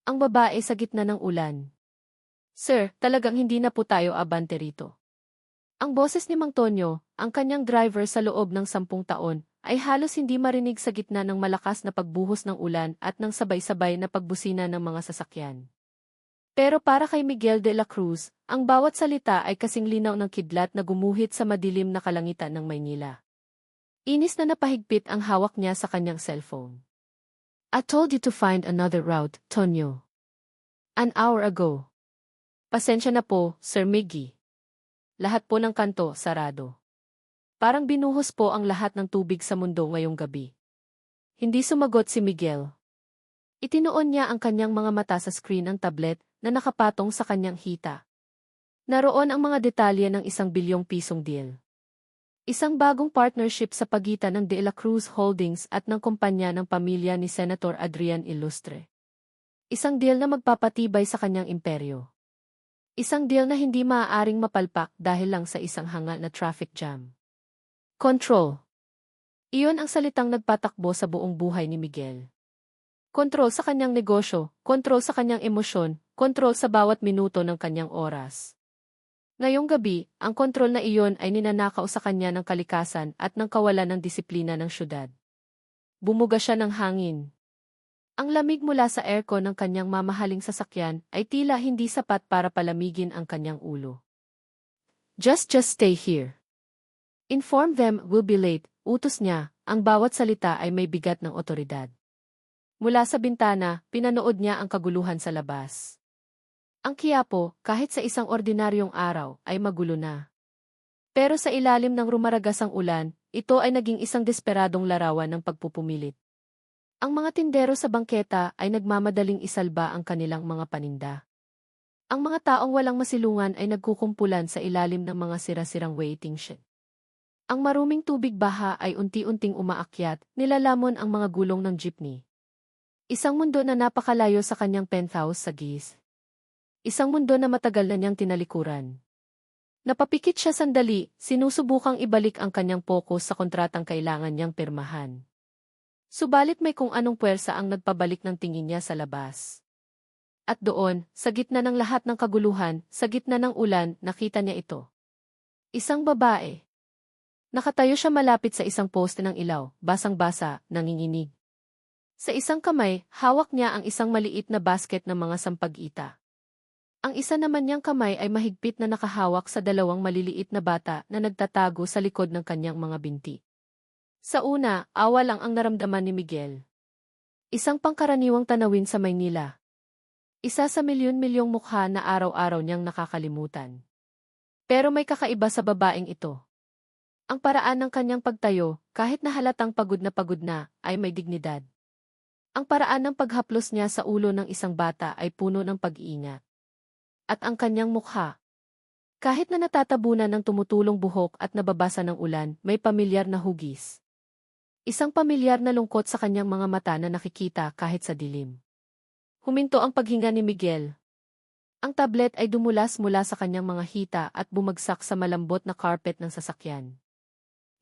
Ang babae sa gitna ng ulan. Sir, talagang hindi na po tayo abante rito. Ang boses ni Mang Tonyo, ang kanyang driver sa loob ng 10 taon, ay halos hindi marinig sa gitna ng malakas na pagbuhos ng ulan at ng sabay-sabay na pagbusina ng mga sasakyan. Pero para kay Miguel de la Cruz, ang bawat salita ay kasing linaw ng kidlat na gumuhit sa madilim na kalangitan ng Maynila. Inis na napahigpit ang hawak niya sa kanyang cellphone. I told you to find another route, Tonyo. An hour ago. Pasensya na po, Sir Miggy. Lahat po ng kanto sarado. Parang binuhos po ang lahat ng tubig sa mundo ngayong gabi. Hindi sumagot si Miguel. Itinuon niya ang kanyang mga mata sa screen ng tablet na nakapatong sa kanyang hita. Naroon ang mga detalye ng ₱1 billion deal. Isang bagong partnership sa pagitan ng De La Cruz Holdings at ng kumpanya ng pamilya ni Senator Adrian Ilustre. Isang deal na magpapatibay sa kanyang imperyo. Isang deal na hindi maaaring mapalpak dahil lang sa isang hangal na traffic jam. Control. Iyon ang salitang nagpatakbo sa buong buhay ni Miguel. Kontrol sa kanyang negosyo, kontrol sa kanyang emosyon, kontrol sa bawat minuto ng kanyang oras. Ngayong gabi, ang kontrol na iyon ay ninanakaw sa kanya ng kalikasan at ng kawalan ng disiplina ng syudad. Bumuga siya ng hangin. Ang lamig mula sa aircon ng kanyang mamahaling sasakyan ay tila hindi sapat para palamigin ang kanyang ulo. Just stay here. Inform them we'll be late, utos niya, ang bawat salita ay may bigat ng otoridad. Mula sa bintana, pinanood niya ang kaguluhan sa labas. Ang Quiapo, kahit sa isang ordinaryong araw, ay magulo na. Pero sa ilalim ng rumaragasang ulan, ito ay naging isang desperadong larawan ng pagpupumilit. Ang mga tindero sa bangketa ay nagmamadaling isalba ang kanilang mga paninda. Ang mga taong walang masilungan ay nagkukumpulan sa ilalim ng mga sira-sirang waiting shed. Ang maruming tubig baha ay unti-unting umaakyat, nilalamon ang mga gulong ng jeepney. Isang mundo na napakalayo sa kanyang penthouse sa Giz. Isang mundo na matagal na niyang tinalikuran. Napapikit siya sandali, sinusubukang ibalik ang kanyang focus sa kontratang kailangan niyang pirmahan. Subalit may kung anong puwersa ang nagpabalik ng tingin niya sa labas. At doon, sa gitna ng lahat ng kaguluhan, sa gitna ng ulan, nakita niya ito. Isang babae. Nakatayo siya malapit sa isang poste ng ilaw, basang-basa, nanginginig. Sa isang kamay, hawak niya ang isang maliit na basket ng mga sampag-ita. Ang isa naman niyang kamay ay mahigpit na nakahawak sa 2 maliliit na bata na nagtatago sa likod ng kanyang mga binti. Sa una, awa lang ang naramdaman ni Miguel. Isang pangkaraniwang tanawin sa Maynila. Isa sa milyon-milyong mukha na araw-araw niyang nakakalimutan. Pero may kakaiba sa babaeng ito. Ang paraan ng kanyang pagtayo, kahit na halatang pagod na, ay may dignidad. Ang paraan ng paghaplos niya sa ulo ng isang bata ay puno ng pag-iingat. At ang kanyang mukha. Kahit na natatabunan ng tumutulong buhok at nababasa ng ulan, may pamilyar na hugis. Isang pamilyar na lungkot sa kanyang mga mata na nakikita kahit sa dilim. Huminto ang paghinga ni Miguel. Ang tablet ay dumulas mula sa kanyang mga hita at bumagsak sa malambot na carpet ng sasakyan.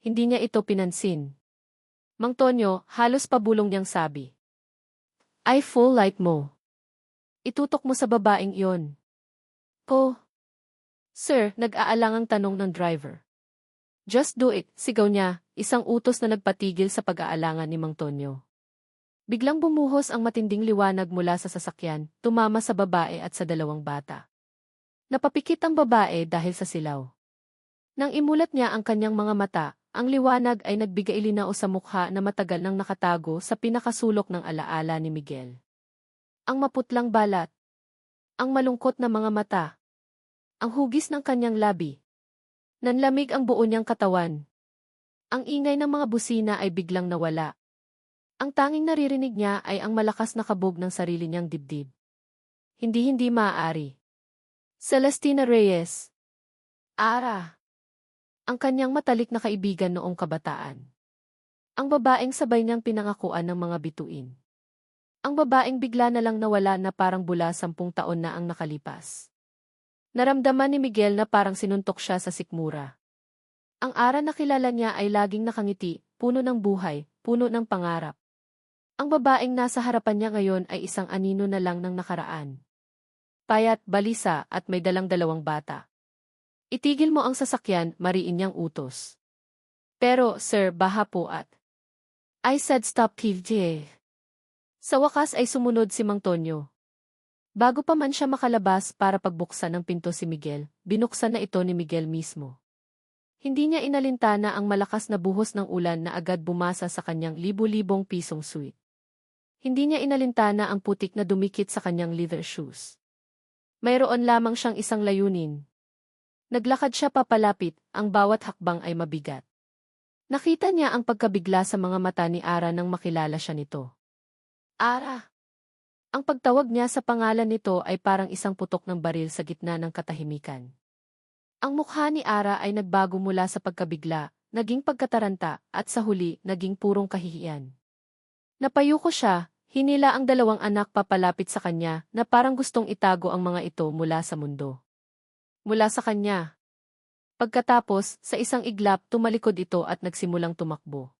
Hindi niya ito pinansin. Mang Tonyo, halos pabulong niyang sabi. Ay full light mo. Itutok mo sa babaeng iyon. Oh. Sir, nag-aalangang tanong ng driver. Just do it, sigaw niya, isang utos na nagpatigil sa pag-aalangan ni Mang Tonyo. Biglang bumuhos ang matinding liwanag mula sa sasakyan, tumama sa babae at sa 2 bata. Napapikit ang babae dahil sa silaw. Nang imulat niya ang kanyang mga mata, ang liwanag ay nagbigay linao sa mukha na matagal nang nakatago sa pinakasulok ng alaala ni Miguel. Ang maputlang balat. Ang malungkot na mga mata. Ang hugis ng kanyang labi. Nanlamig ang buo niyang katawan. Ang ingay ng mga busina ay biglang nawala. Ang tanging naririnig niya ay ang malakas na kabog ng sarili niyang dibdib. Hindi maaari. Celestina Reyes. Ara. Ang kanyang matalik na kaibigan noong kabataan. Ang babaeng sabay niyang pinangakuan ng mga bituin. Ang babaeng bigla na lang nawala na parang bula 10 taon na ang nakalipas. Naramdaman ni Miguel na parang sinuntok siya sa sikmura. Ang Ara na kilala niya ay laging nakangiti, puno ng buhay, puno ng pangarap. Ang babaeng nasa harapan niya ngayon ay isang anino na lang ng nakaraan. Payat, balisa at may dalang dalawang bata. Itigil mo ang sasakyan, mariin niyang utos. Pero, sir, baha po at... I said stop TJ. Sa wakas ay sumunod si Mang Tonyo. Bago pa man siya makalabas para pagbuksan ng pinto si Miguel, binuksan na ito ni Miguel mismo. Hindi niya inalintana ang malakas na buhos ng ulan na agad bumasa sa kanyang libu-libong pisong suit. Hindi niya inalintana ang putik na dumikit sa kanyang leather shoes. Mayroon lamang siyang isang layunin. Naglakad siya papalapit, ang bawat hakbang ay mabigat. Nakita niya ang pagkabigla sa mga mata ni Ara nang makilala siya nito. Ara! Ang pagtawag niya sa pangalan nito ay parang isang putok ng baril sa gitna ng katahimikan. Ang mukha ni Ara ay nagbago mula sa pagkabigla, naging pagkataranta, at sa huli, naging purong kahihiyan. Napayuko siya, hinila ang dalawang anak papalapit sa kanya na parang gustong itago ang mga ito mula sa mundo. Mula sa kanya. Pagkatapos, sa isang iglap tumalikod ito at nagsimulang tumakbo.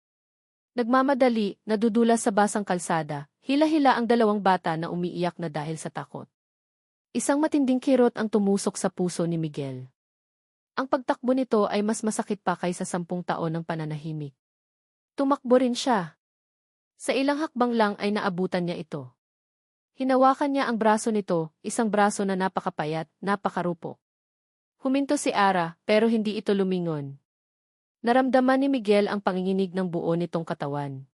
Nagmamadali, nadudulas sa basang kalsada, hila-hila ang dalawang bata na umiiyak na dahil sa takot. Isang matinding kirot ang tumusok sa puso ni Miguel. Ang pagtakbo nito ay mas masakit pa kaysa 10 taon ng pananahimik. Tumakbo rin siya. Sa ilang hakbang lang ay naabutan niya ito. Hinawakan niya ang braso nito, isang braso na napakapayat, napakarupok. Huminto si Ara, pero hindi ito lumingon. Naramdaman ni Miguel ang panginginig ng buo nitong katawan.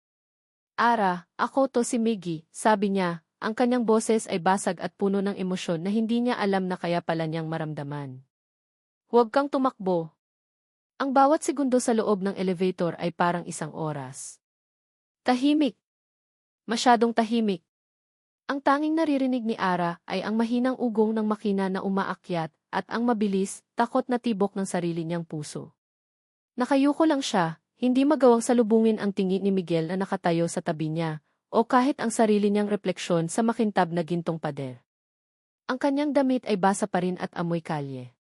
Ara, ako to si Miggy, sabi niya, ang kanyang boses ay basag at puno ng emosyon na hindi niya alam na kaya pala niyang maramdaman. Huwag kang tumakbo. Ang bawat segundo sa loob ng elevator ay parang isang oras. Tahimik. Masyadong tahimik. Ang tanging naririnig ni Ara ay ang mahinang ugong ng makina na umaakyat at ang mabilis, takot na tibok ng sarili niyang puso. Nakayuko lang siya, hindi magawang salubungin ang tingin ni Miguel na nakatayo sa tabi niya, o kahit ang sarili niyang refleksyon sa makintab na gintong pader. Ang kanyang damit ay basa pa rin at amoy kalye.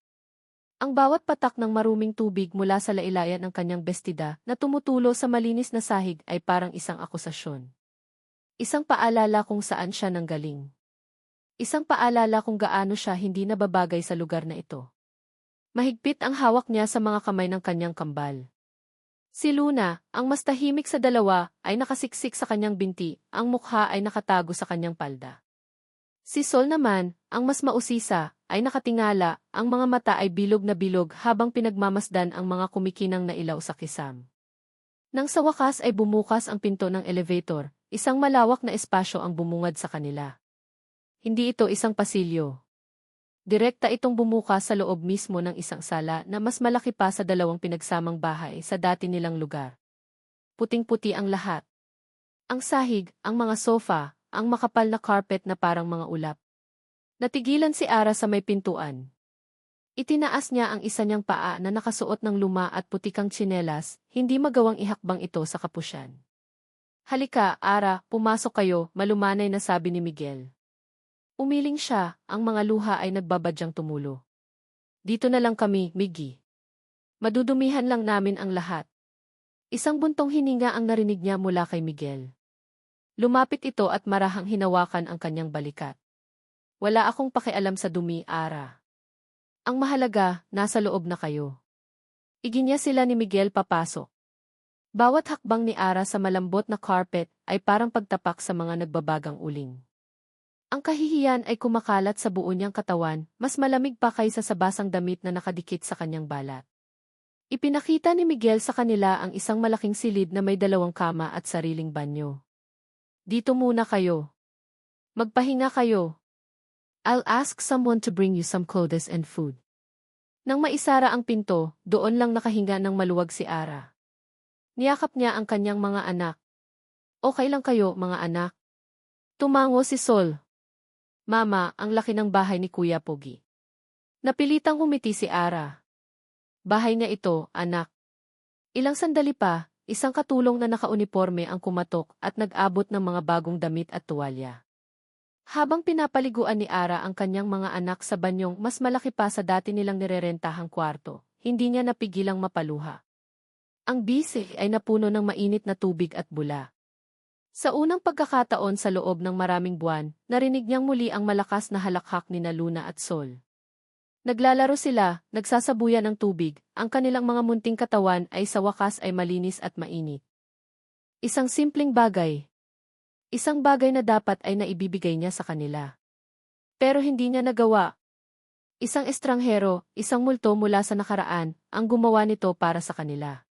Ang bawat patak ng maruming tubig mula sa lailayan ng kanyang bestida na tumutulo sa malinis na sahig ay parang isang akusasyon. Isang paalala kung saan siya nanggaling. Isang paalala kung gaano siya hindi nababagay sa lugar na ito. Mahigpit ang hawak niya sa mga kamay ng kanyang kambal. Si Luna, ang mas tahimik sa dalawa, ay nakasiksik sa kanyang binti, ang mukha ay nakatago sa kanyang palda. Si Sol naman, ang mas mausisa, ay nakatingala, ang mga mata ay bilog na bilog habang pinagmamasdan ang mga kumikinang na ilaw sa kisam. Nang sa wakas ay bumukas ang pinto ng elevator, isang malawak na espasyo ang bumungad sa kanila. Hindi ito isang pasilyo. Direkta itong bumukas sa loob mismo ng isang sala na mas malaki pa sa dalawang pinagsamang bahay sa dati nilang lugar. Puting-puti ang lahat. Ang sahig, ang mga sofa, ang makapal na carpet na parang mga ulap. Natigilan si Ara sa may pintuan. Itinaas niya ang isa niyang paa na nakasuot ng luma at putikang tsinelas, hindi magawang ihakbang ito sa kapusyan. Halika, Ara, pumasok kayo, malumanay na sabi ni Miguel. Umiling siya, ang mga luha ay nagbabadyang tumulo. Dito na lang kami, Miggy. Madudumihan lang namin ang lahat. Isang buntong hininga ang narinig niya mula kay Miguel. Lumapit ito at marahang hinawakan ang kanyang balikat. Wala akong pakialam sa dumi, Ara. Ang mahalaga, nasa loob na kayo. Iginya sila ni Miguel papasok. Bawat hakbang ni Ara sa malambot na carpet ay parang pagtapak sa mga nagbabagang uling. Ang kahihiyan ay kumakalat sa buo niyang katawan, mas malamig pa kaysa sa basang damit na nakadikit sa kanyang balat. Ipinakita ni Miguel sa kanila ang isang malaking silid na may 2 kama at sariling banyo. Dito muna kayo. Magpahinga kayo. I'll ask someone to bring you some clothes and food. Nang maisara ang pinto, doon lang nakahinga ng maluwag si Ara. Niyakap niya ang kanyang mga anak. Okay lang kayo, mga anak? Tumango si Sol. Mama, ang laki ng bahay ni Kuya Pogi. Napilitang humiti si Ara. Bahay niya ito, anak. Ilang sandali pa, isang katulong na nakauniporme ang kumatok at nag-abot ng mga bagong damit at tuwalya. Habang pinapaliguan ni Ara ang kanyang mga anak sa banyong mas malaki pa sa dati nilang nirerentahang kwarto, hindi niya napigilang mapaluha. Ang bise ay napuno ng mainit na tubig at bula. Sa unang pagkakataon sa loob ng maraming buwan, narinig niyang muli ang malakas na halakhak ni Luna at Sol. Naglalaro sila, nagsasabuyan ng tubig, ang kanilang mga munting katawan ay sa wakas ay malinis at mainit. Isang simpleng bagay. Isang bagay na dapat ay naibibigay niya sa kanila. Pero hindi niya nagawa. Isang estranghero, isang multo mula sa nakaraan, ang gumawa nito para sa kanila.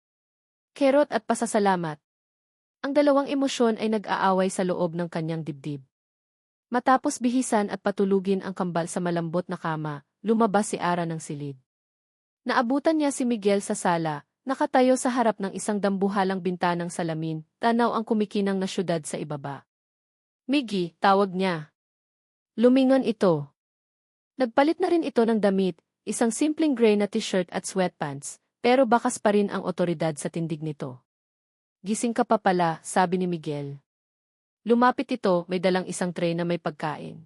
Kerot at pasasalamat. Ang dalawang emosyon ay nag-aaway sa loob ng kanyang dibdib. Matapos bihisan at patulugin ang kambal sa malambot na kama, lumabas si Ara ng silid. Naabutan niya si Miguel sa sala, nakatayo sa harap ng isang dambuhalang bintanang salamin, tanaw ang kumikinang na syudad sa ibaba. Miggy, tawag niya. Lumingon ito. Nagpalit na rin ito ng damit, isang simpleng gray na t-shirt at sweatpants, pero bakas pa rin ang otoridad sa tindig nito. Gising ka pa pala, sabi ni Miguel. Lumapit ito, may dalang isang tray na may pagkain.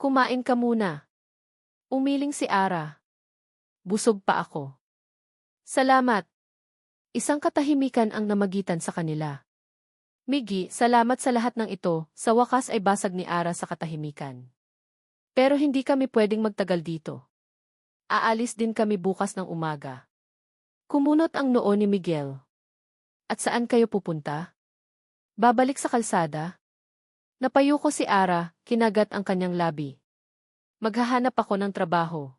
Kumain ka muna. Umiling si Ara. Busog pa ako. Salamat. Isang katahimikan ang namagitan sa kanila. Miggy, salamat sa lahat ng ito, sa wakas ay basag ni Ara sa katahimikan. Pero hindi kami pwedeng magtagal dito. Aalis din kami bukas ng umaga. Kumunot ang noo ni Miguel. At saan kayo pupunta? Babalik sa kalsada? Napayuko si Ara, kinagat ang kanyang labi. Maghahanap ako ng trabaho.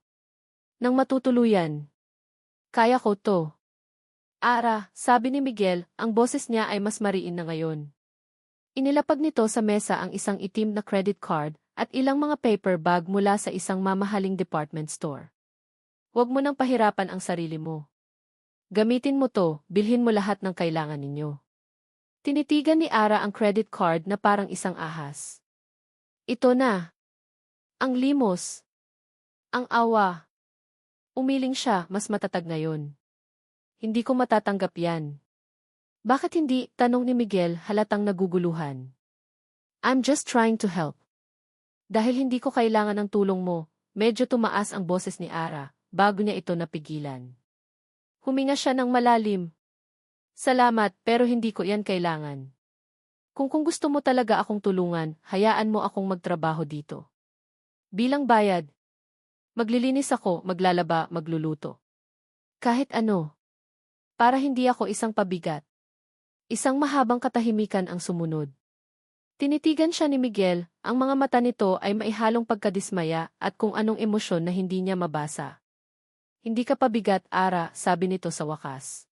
Nang matutuluyan. Kaya ko to. Ara, sabi ni Miguel, ang boses niya ay mas mariin na ngayon. Inilapag nito sa mesa ang isang itim na credit card at ilang mga paper bag mula sa isang mamahaling department store. Huwag mo nang pahirapan ang sarili mo. Gamitin mo to, bilhin mo lahat ng kailangan ninyo. Tinitigan ni Ara ang credit card na parang isang ahas. Ito na. Ang limos. Ang awa. Umiling siya, mas matatag ngayon. Hindi ko matatanggap yan. Bakit hindi? Tanong ni Miguel, halatang naguguluhan. I'm just trying to help. Dahil hindi ko kailangan ng tulong mo, medyo tumaas ang boses ni Ara, bago niya ito napigilan. Huminga siya ng malalim. Salamat, pero hindi ko yan kailangan. Kung gusto mo talaga akong tulungan, hayaan mo akong magtrabaho dito. Bilang bayad. Maglilinis ako, maglalaba, magluluto. Kahit ano. Para hindi ako isang pabigat. Isang mahabang katahimikan ang sumunod. Tinitigan siya ni Miguel, ang mga mata nito ay maihalong pagkadismaya at kung anong emosyon na hindi niya mabasa. Hindi ka pabigat, Ara, sabi nito sa wakas.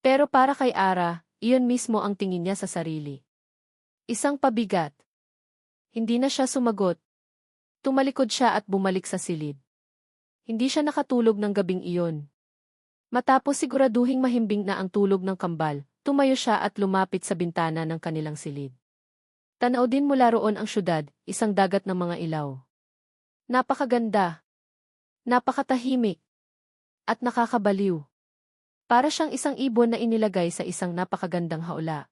Pero para kay Ara, iyon mismo ang tingin niya sa sarili. Isang pabigat. Hindi na siya sumagot. Tumalikod siya at bumalik sa silid. Hindi siya nakatulog ng gabing iyon. Matapos siguraduhing mahimbing na ang tulog ng kambal, tumayo siya at lumapit sa bintana ng kanilang silid. Tanaw din mula roon ang syudad, isang dagat ng mga ilaw. Napakaganda. Napakatahimik. At nakakabaliw. Para siyang isang ibon na inilagay sa isang napakagandang haula.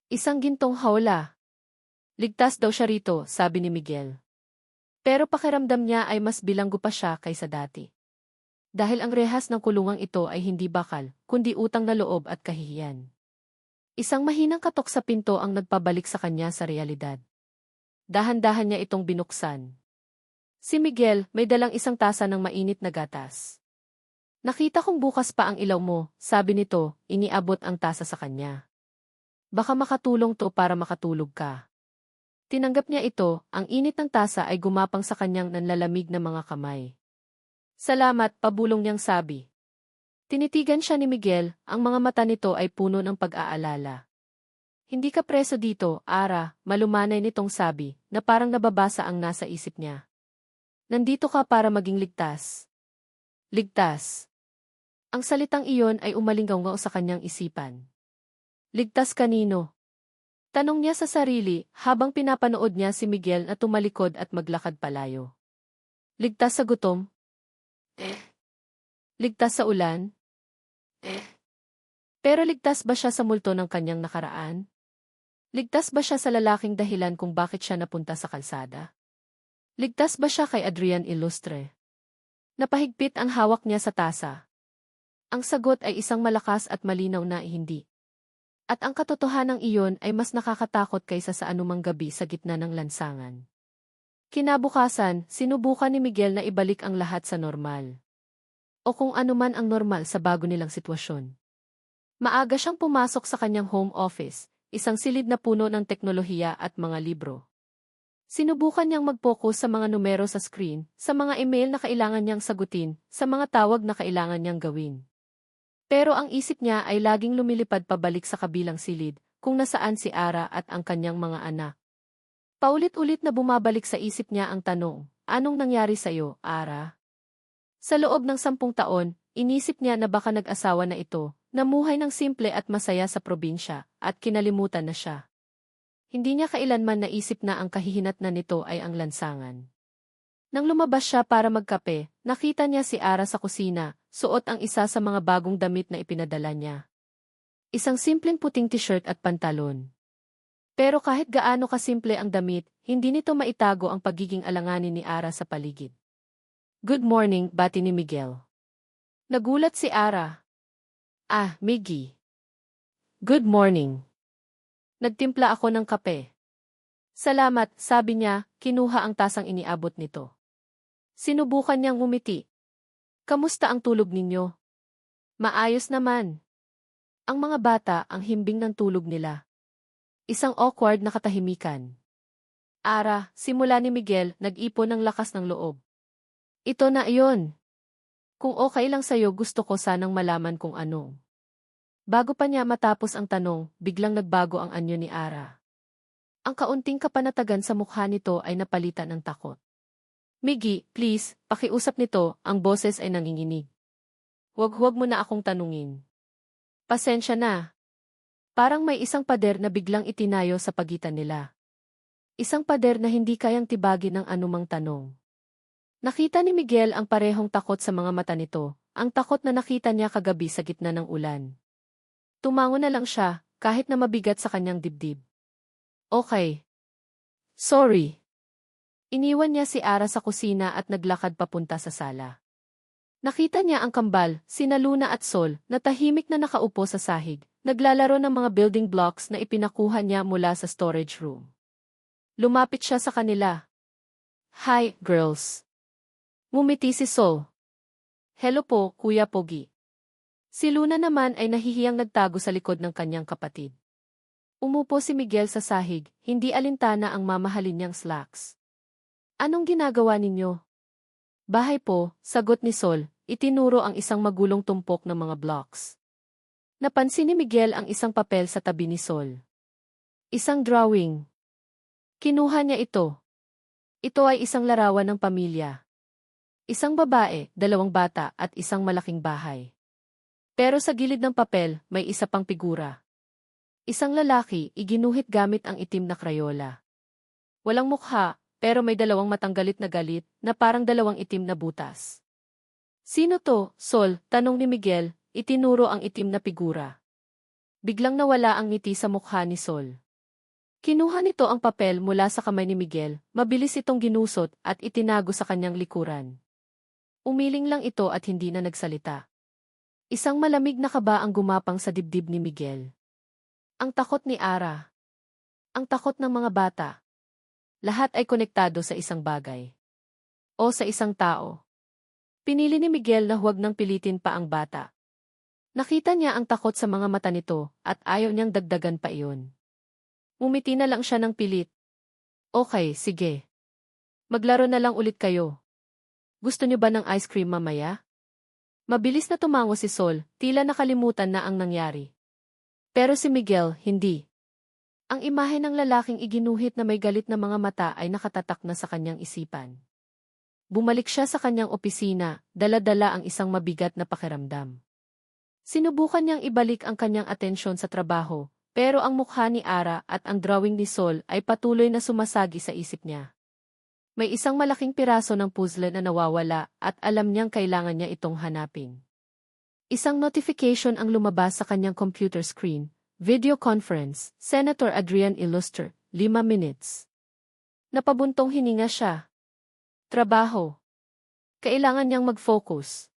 Isang gintong haula. Ligtas daw siya rito, sabi ni Miguel. Pero pakiramdam niya ay mas bilanggo pa siya kaysa dati. Dahil ang rehas ng kulungang ito ay hindi bakal, kundi utang na loob at kahihiyan. Isang mahinang katok sa pinto ang nagpabalik sa kanya sa realidad. Dahan-dahan niya itong binuksan. Si Miguel may dalang isang tasa ng mainit na gatas. Nakita kong bukas pa ang ilaw mo, sabi nito, iniabot ang tasa sa kanya. Baka makatulong to para makatulog ka. Tinanggap niya ito, ang init ng tasa ay gumapang sa kanyang nanlalamig na mga kamay. Salamat, pabulong niyang sabi. Tinitigan siya ni Miguel, ang mga mata nito ay puno ng pag-aalala. Hindi ka preso dito, Ara, malumanay nitong sabi, na parang nababasa ang nasa isip niya. Nandito ka para maging ligtas. Ligtas. Ang salitang iyon ay umalingaw sa kanyang isipan. Ligtas kanino? Tanong niya sa sarili habang pinapanood niya si Miguel na tumalikod at maglakad palayo. Ligtas sa gutom? Ligtas sa ulan? Pero ligtas ba siya sa multo ng kanyang nakaraan? Ligtas ba siya sa lalaking dahilan kung bakit siya napunta sa kalsada? Ligtas ba siya kay Adrian Illustre? Napahigpit ang hawak niya sa tasa. Ang sagot ay isang malakas at malinaw na hindi. At ang katotohanang iyon ay mas nakakatakot kaysa sa anumang gabi sa gitna ng lansangan. Kinabukasan, sinubukan ni Miguel na ibalik ang lahat sa normal. O kung anuman ang normal sa bago nilang sitwasyon. Maaga siyang pumasok sa kanyang home office, isang silid na puno ng teknolohiya at mga libro. Sinubukan niyang mag-focus sa mga numero sa screen, sa mga email na kailangan niyang sagutin, sa mga tawag na kailangan niyang gawin. Pero ang isip niya ay laging lumilipad pabalik sa kabilang silid, kung nasaan si Ara at ang kanyang mga anak. Paulit-ulit na bumabalik sa isip niya ang tanong, anong nangyari sa'yo, Ara? Sa loob ng 10 taon, inisip niya na baka nag-asawa na ito, namuhay ng simple at masaya sa probinsya, at kinalimutan na siya. Hindi niya kailanman naisip na ang kahihinatnan nito ay ang lansangan. Nang lumabas siya para magkape, nakita niya si Ara sa kusina, suot ang isa sa mga bagong damit na ipinadala niya. Isang simpleng puting t-shirt at pantalon. Pero kahit gaano kasimple ang damit, hindi nito maitago ang pagiging alanganin ni Ara sa paligid. Good morning, bati ni Miguel. Nagulat si Ara. Ah, Miggy. Good morning. Nagtimpla ako ng kape. Salamat, sabi niya, kinuha ang tasang iniabot nito. Sinubukan niyang ngumiti. Kamusta ang tulog ninyo? Maayos naman. Ang mga bata ang himbing ng tulog nila. Isang awkward na katahimikan. Ara, simula ni Miguel, nag-ipon ng lakas ng loob. Ito na iyon. Kung okay lang sa'yo gusto ko sanang malaman kung ano. Bago pa niya matapos ang tanong, biglang nagbago ang anyo ni Ara. Ang kaunting kapanatagan sa mukha nito ay napalitan ng takot. Miggy, please, pakiusap nito, ang boses ay nanginginig. Huwag mo na akong tanungin. Pasensya na. Parang may isang pader na biglang itinayo sa pagitan nila. Isang pader na hindi kayang tibagin ng anumang tanong. Nakita ni Miguel ang parehong takot sa mga mata nito, ang takot na nakita niya kagabi sa gitna ng ulan. Tumango na lang siya, kahit na mabigat sa kanyang dibdib. Okay. Sorry. Iniwan niya si Ara sa kusina at naglakad papunta sa sala. Nakita niya ang kambal, sina Luna at Sol, na tahimik na nakaupo sa sahig, naglalaro ng mga building blocks na ipinakuha niya mula sa storage room. Lumapit siya sa kanila. Hi, girls. Ngumiti si Sol. Hello po, Kuya Pogi. Si Luna naman ay nahihiyang nagtago sa likod ng kanyang kapatid. Umupo si Miguel sa sahig, hindi alintana ang mamahalin niyang slacks. Anong ginagawa ninyo? Bahay po, sagot ni Sol, itinuro ang isang magulong tumpok ng mga blocks. Napansin ni Miguel ang isang papel sa tabi ni Sol. Isang drawing. Kinuha niya ito. Ito ay isang larawan ng pamilya. Isang babae, 2 bata at isang malaking bahay. Pero sa gilid ng papel, may isa pang figura. Isang lalaki, iginuhit gamit ang itim na krayola. Walang mukha, pero may 2 matang galit na parang 2 itim na butas. Sino to, Sol? Tanong ni Miguel, itinuro ang itim na figura. Biglang nawala ang ngiti sa mukha ni Sol. Kinuha nito ang papel mula sa kamay ni Miguel, mabilis itong ginusot at itinago sa kanyang likuran. Umiling lang ito at hindi na nagsalita. Isang malamig na kaba ang gumapang sa dibdib ni Miguel. Ang takot ni Ara. Ang takot ng mga bata. Lahat ay konektado sa isang bagay. O sa isang tao. Pinili ni Miguel na huwag nang pilitin pa ang bata. Nakita niya ang takot sa mga mata nito at ayaw niyang dagdagan pa iyon. Ngumiti na lang siya ng pilit. Okay, sige. Maglaro na lang ulit kayo. Gusto niyo ba ng ice cream mamaya? Mabilis na tumango si Sol, tila nakalimutan na ang nangyari. Pero si Miguel, hindi. Ang imahe ng lalaking iginuhit na may galit na mga mata ay nakatatak na sa kanyang isipan. Bumalik siya sa kanyang opisina, dala-dala ang isang mabigat na pakiramdam. Sinubukan niyang ibalik ang kanyang atensyon sa trabaho, pero ang mukha ni Ara at ang drawing ni Sol ay patuloy na sumasagi sa isip niya. May isang malaking piraso ng puzzle na nawawala at alam niyang kailangan niya itong hanapin. Isang notification ang lumabas sa kanyang computer screen. Video conference, Senator Adrian Illuster, 5 minutes. Napabuntong hininga siya. Trabaho. Kailangan niyang mag-focus.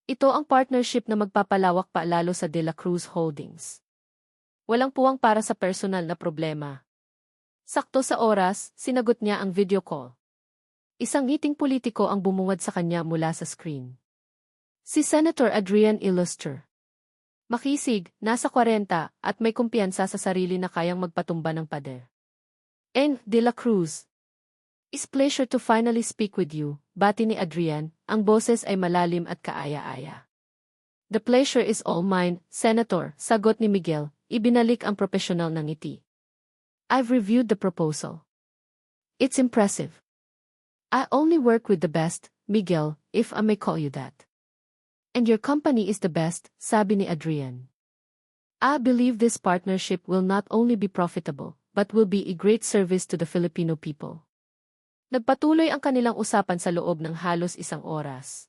Ito ang partnership na magpapalawak pa lalo sa De La Cruz Holdings. walang puwang para sa personal na problema. Sakto sa oras, sinagot niya ang video call. Isang ngiting politiko ang bumungad sa kanya mula sa screen. Si Senator Adrian Illuster. Makisig, nasa 40 at may kumpiyansa sa sarili na kayang magpatumba ng pader. N. De la Cruz. It's pleasure to finally speak with you, bati ni Adrian, ang boses ay malalim at kaaya-aya. The pleasure is all mine, Senator, sagot ni Miguel, ibinalik ang profesional na ngiti. I've reviewed the proposal. It's impressive. I only work with the best, Miguel, if I may call you that. And your company is the best, sabi ni Adrian. I believe this partnership will not only be profitable, but will be a great service to the Filipino people. Nagpatuloy ang kanilang usapan sa loob ng halos 1 oras.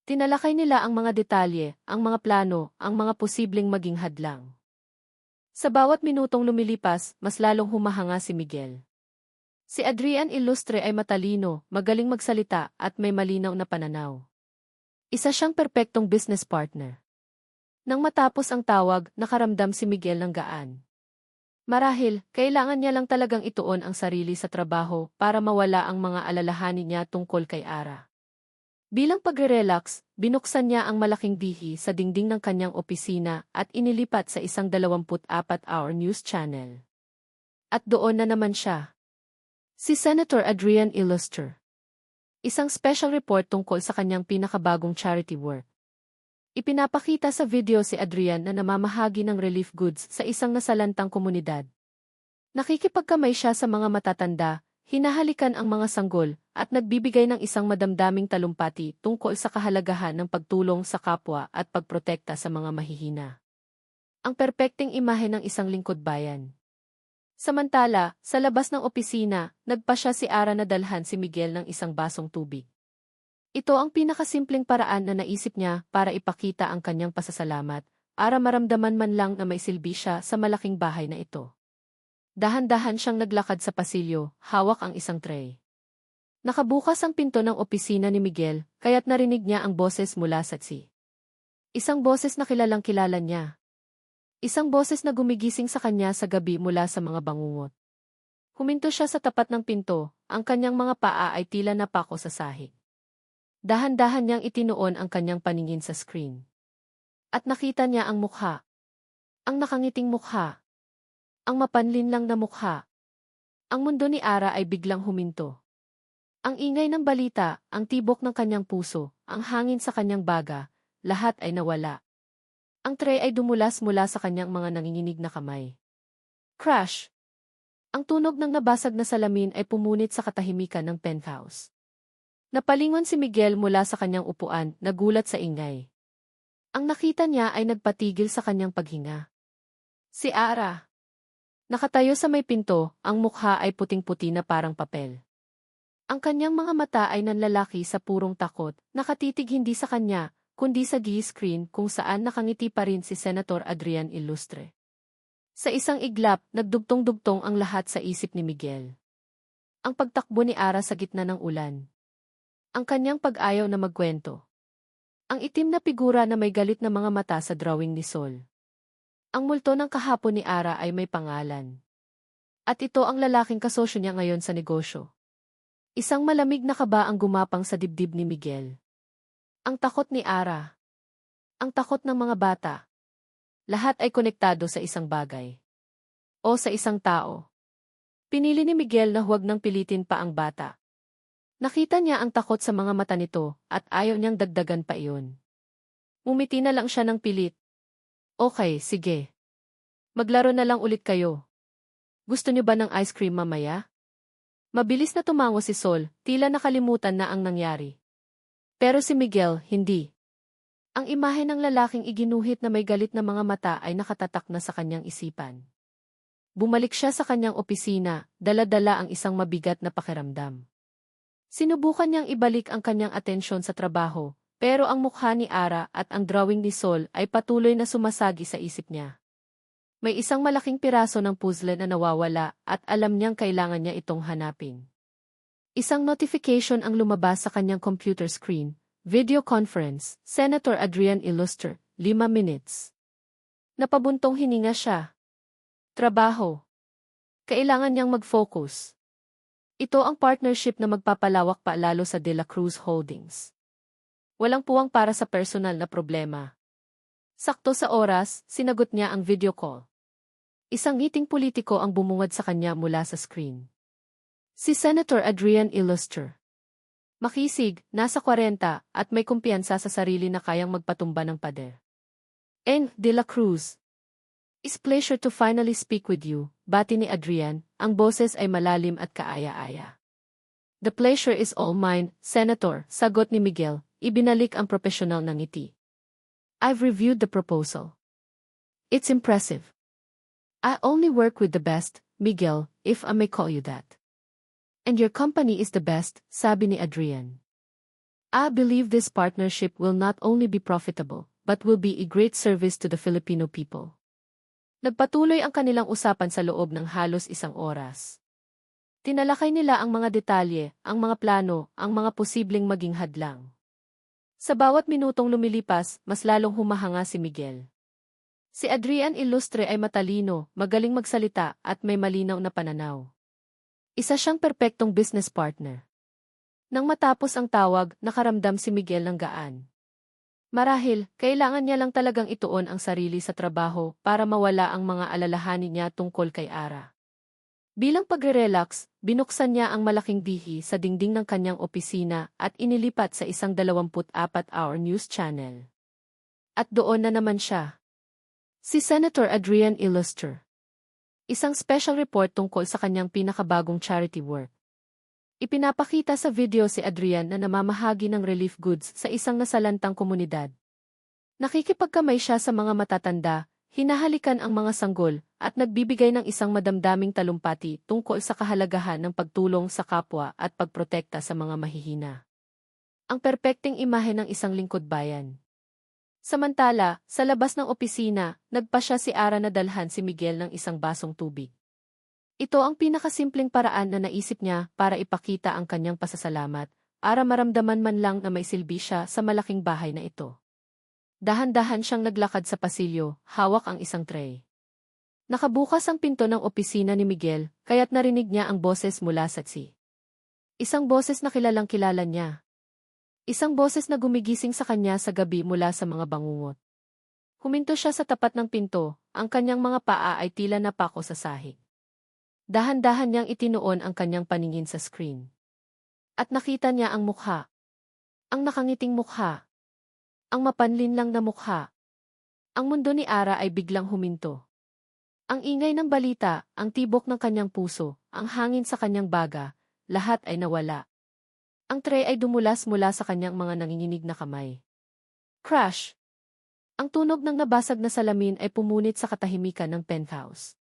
Tinalakay nila ang mga detalye, ang mga plano, ang mga posibleng maging hadlang. Sa bawat minutong lumilipas, mas lalong humahanga si Miguel. Si Adrian Illustre ay matalino, magaling magsalita at may malinaw na pananaw. Isa siyang perpektong business partner. Nang matapos ang tawag, nakaramdam si Miguel ng gaan. Marahil, kailangan niya lang talagang ituon ang sarili sa trabaho para mawala ang mga alalahanin niya tungkol kay Ara. Bilang pagre-relax, binuksan niya ang malaking dihi sa dingding ng kanyang opisina at inilipat sa isang 24-hour news channel. At doon na naman siya. Si Senator Adrian Illuster. Isang special report tungkol sa kanyang pinakabagong charity work. Ipinapakita sa video si Adrian na namamahagi ng relief goods sa isang nasalantang komunidad. Nakikipagkamay siya sa mga matatanda, hinahalikan ang mga sanggol, at nagbibigay ng isang madamdaming talumpati tungkol sa kahalagahan ng pagtulong sa kapwa at pagprotekta sa mga mahihina. Ang perpekting imahe ng isang lingkod bayan. Samantala, sa labas ng opisina, nagpasya si Ara na dalhan si Miguel ng isang basong tubig. Ito ang pinakasimpleng paraan na naisip niya para ipakita ang kanyang pasasalamat, para maramdaman man lang na may silbi siya sa malaking bahay na ito. Dahan-dahan siyang naglakad sa pasilyo, hawak ang isang tray. Nakabukas ang pinto ng opisina ni Miguel, kaya't narinig niya ang boses mula sa TSI. Isang boses na kilalang kilala niya. Isang boses na gumigising sa kanya sa gabi mula sa mga bangungot. Huminto siya sa tapat ng pinto, ang kanyang mga paa ay tila napako sa sahig. Dahan-dahan niyang itinuon ang kanyang paningin sa screen. At nakita niya ang mukha. Ang nakangiting mukha. Ang mapanlinlang na mukha. Ang mundo ni Ara ay biglang huminto. Ang ingay ng balita, ang tibok ng kanyang puso, ang hangin sa kanyang baga, lahat ay nawala. Ang tray ay dumulas mula sa kanyang mga nanginginig na kamay. Crash! Ang tunog ng nabasag na salamin ay pumunit sa katahimikan ng penthouse. Napalingon si Miguel mula sa kanyang upuan, nagulat sa ingay. Ang nakita niya ay nagpatigil sa kanyang paghinga. Si Ara. Nakatayo sa may pinto, ang mukha ay puting-puti na parang papel. Ang kanyang mga mata ay nanlalaki sa purong takot, nakatitig hindi sa kanya, kundi sa screen kung saan nakangiti pa rin si Senator Adrian Illustre. Sa isang iglap, nagdugtong-dugtong ang lahat sa isip ni Miguel. Ang pagtakbo ni Ara sa gitna ng ulan. Ang kanyang pag-ayaw na magkwento. Ang itim na figura na may galit na mga mata sa drawing ni Sol. Ang multo ng kahapon ni Ara ay may pangalan. At ito ang lalaking kasosyo niya ngayon sa negosyo. Isang malamig na kaba ang gumapang sa dibdib ni Miguel. Ang takot ni Ara. Ang takot ng mga bata. Lahat ay konektado sa isang bagay. O sa isang tao. Pinili ni Miguel na huwag nang pilitin pa ang bata. Nakita niya ang takot sa mga mata nito at ayaw niyang dagdagan pa iyon. Umiti na lang siya ng pilit. Okay, sige. Maglaro na lang ulit kayo. Gusto niyo ba ng ice cream mamaya? Mabilis na tumango si Sol, tila nakalimutan na ang nangyari. Pero si Miguel, hindi. Ang imahe ng lalaking iginuhit na may galit na mga mata ay nakatatak na sa kanyang isipan. Bumalik siya sa kanyang opisina, dala-dala ang isang mabigat na pakiramdam. Sinubukan niyang ibalik ang kanyang atensyon sa trabaho, pero ang mukha ni Ara at ang drawing ni Sol ay patuloy na sumasagi sa isip niya. May isang malaking piraso ng puzzle na nawawala at alam niyang kailangan niya itong hanapin. Isang notification ang lumabas sa kanyang computer screen, video conference, Senator Adrian Illustre, 5 minutes. Napabuntong hininga siya. Trabaho. Kailangan niyang mag-focus. Ito ang partnership na magpapalawak pa lalo sa De La Cruz Holdings. Walang puwang para sa personal na problema. Sakto sa oras, sinagot niya ang video call. Isang ngiting politiko ang bumungad sa kanya mula sa screen. Si Senator Adrian Illustre. Makisig, nasa 40 at may kumpiyansa sa sarili na kayang magpatumba ng pader. N. De La Cruz. It's pleasure to finally speak with you, bati ni Adrian, ang boses ay malalim at kaaya-aya. The pleasure is all mine, Senator, sagot ni Miguel, ibinalik ang profesional na ngiti. I've reviewed the proposal. It's impressive. I only work with the best, Miguel, if I may call you that. And your company is the best, sabi ni Adrian. I believe this partnership will not only be profitable, but will be a great service to the Filipino people. Nagpatuloy ang kanilang usapan sa loob ng halos 1 oras. Tinalakay nila ang mga detalye, ang mga plano, ang mga posibleng maging hadlang. Sa bawat minutong lumilipas, mas lalong humahanga si Miguel. Si Adrian Illustre ay matalino, magaling magsalita at may malinaw na pananaw. Isa siyang perpektong business partner. Nang matapos ang tawag, nakaramdam si Miguel ng gaan. Marahil, kailangan niya lang talagang ituon ang sarili sa trabaho para mawala ang mga alalahanin niya tungkol kay Ara. Bilang pagre-relax, binuksan niya ang malaking dihi sa dingding ng kanyang opisina at inilipat sa isang 24-hour news channel. At doon na naman siya. Si Senator Adrian Illustre. Isang special report tungkol sa kanyang pinakabagong charity work. Ipinapakita sa video si Adrian na namamahagi ng relief goods sa isang nasalantang komunidad. Nakikipagkamay siya sa mga matatanda, hinahalikan ang mga sanggol, at nagbibigay ng isang madamdaming talumpati tungkol sa kahalagahan ng pagtulong sa kapwa at pagprotekta sa mga mahihina. Ang perpekting imahe ng isang lingkod bayan. Samantala, sa labas ng opisina, nagpasya si Ara na dalhan si Miguel ng isang basong tubig. Ito ang pinakasimpleng paraan na naisip niya para ipakita ang kanyang pasasalamat, para maramdaman man lang na may silbi siya sa malaking bahay na ito. Dahan-dahan siyang naglakad sa pasilyo, hawak ang isang tray. Nakabukas ang pinto ng opisina ni Miguel, kaya't narinig niya ang boses mula sa TSI. Isang boses na kilalang-kilala niya. Isang boses na gumigising sa kanya sa gabi mula sa mga bangungot. Huminto siya sa tapat ng pinto, ang kanyang mga paa ay tila napako sa sahig. Dahan-dahan niyang itinuon ang kanyang paningin sa screen. At nakita niya ang mukha. Ang nakangiting mukha. Ang mapanlinlang na mukha. Ang mundo ni Ara ay biglang huminto. Ang ingay ng balita, ang tibok ng kanyang puso, ang hangin sa kanyang baga, lahat ay nawala. Ang tray ay dumulas mula sa kanyang mga nanginginig na kamay. Crash! Ang tunog ng nabasag na salamin ay pumunit sa katahimikan ng penthouse.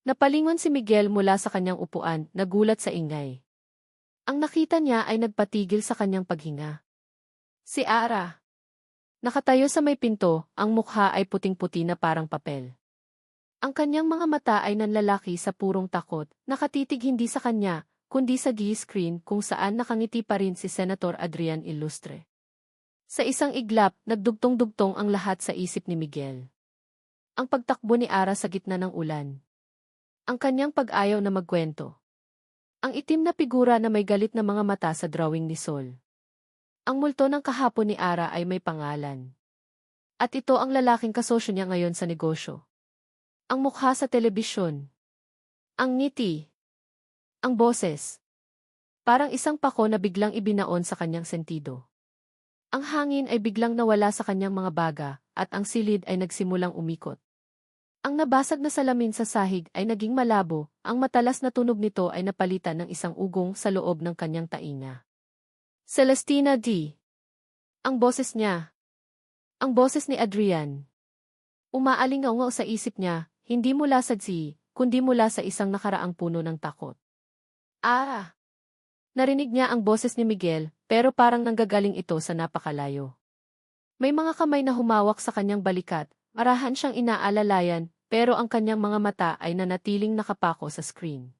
Napalingon si Miguel mula sa kanyang upuan, nagulat sa ingay. Ang nakita niya ay nagpatigil sa kanyang paghinga. Si Ara. Nakatayo sa may pinto, ang mukha ay puting-puti na parang papel. Ang kanyang mga mata ay nanlalaki sa purong takot, nakatitig hindi sa kanya, kundi sa screen kung saan nakangiti pa rin si Senator Adrian Illustre. Sa isang iglap, nagdugtong-dugtong ang lahat sa isip ni Miguel. Ang pagtakbo ni Ara sa gitna ng ulan. Ang kanyang pag-ayaw na magkwento. Ang itim na figura na may galit na mga mata sa drawing ni Sol. Ang multo ng kahapon ni Ara ay may pangalan. At ito ang lalaking kasosyo niya ngayon sa negosyo. Ang mukha sa telebisyon. Ang ngiti. Ang boses. Parang isang pako na biglang ibinaon sa kanyang sentido. Ang hangin ay biglang nawala sa kanyang mga baga, at ang silid ay nagsimulang umikot. Ang nabasag na salamin sa sahig ay naging malabo, ang matalas na tunog nito ay napalitan ng isang ugong sa loob ng kanyang tainga. Celestina D. Ang boses niya. Ang boses ni Adrian. Umaalingaw sa isip niya, hindi mula sa Z, kundi mula sa isang nakaraang puno ng takot. Ah! Narinig niya ang boses ni Miguel, pero parang nanggagaling ito sa napakalayo. May mga kamay na humawak sa kanyang balikat, marahan siyang inaalalayan, pero ang kanyang mga mata ay nanatiling nakapako sa screen.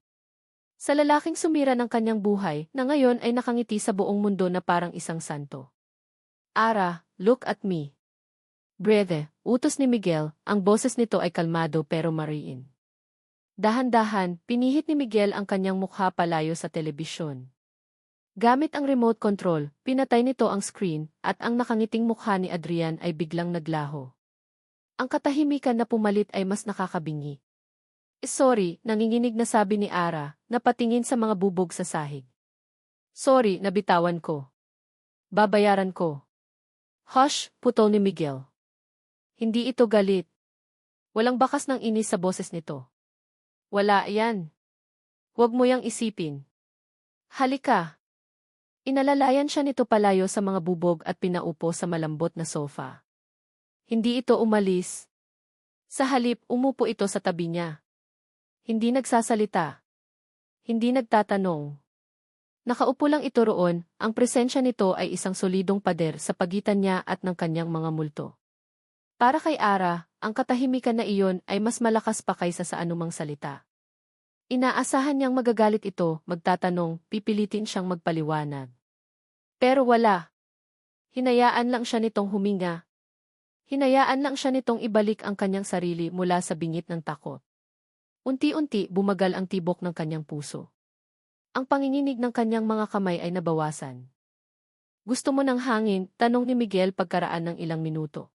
Sa lalaking sumira ng kanyang buhay, na ngayon ay nakangiti sa buong mundo na parang isang santo. Ara, look at me. Breve, utos ni Miguel, ang boses nito ay kalmado pero mariin. Dahan-dahan, pinihit ni Miguel ang kanyang mukha palayo sa telebisyon. Gamit ang remote control, pinatay nito ang screen, at ang nakangiting mukha ni Adrian ay biglang naglaho. Ang katahimikan na pumalit ay mas nakakabingi. Sorry, nanginginig na sabi ni Ara, napatingin sa mga bubog sa sahig. Sorry, nabitawan ko. Babayaran ko. Hush, putol ni Miguel. Hindi ito galit. Walang bakas ng inis sa boses nito. Wala yan. Huwag mo yang isipin. Halika. Inalalayan siya nito palayo sa mga bubog at pinaupo sa malambot na sofa. Hindi ito umalis. Sa halip, umupo ito sa tabi niya. Hindi nagsasalita. Hindi nagtatanong. Nakaupo lang ito roon, ang presensya nito ay isang solidong pader sa pagitan niya at ng kanyang mga multo. Para kay Ara, ang katahimikan na iyon ay mas malakas pa kaysa sa anumang salita. Inaasahan niyang magagalit ito, magtatanong, pipilitin siyang magpaliwanag. Pero wala. Hinayaan lang siya nitong huminga. Hinayaan lang siya nitong ibalik ang kanyang sarili mula sa bingit ng takot. Unti-unti bumagal ang tibok ng kanyang puso. Ang panginginig ng kanyang mga kamay ay nabawasan. Gusto mo ng hangin? Tanong ni Miguel pagkaraan ng ilang minuto.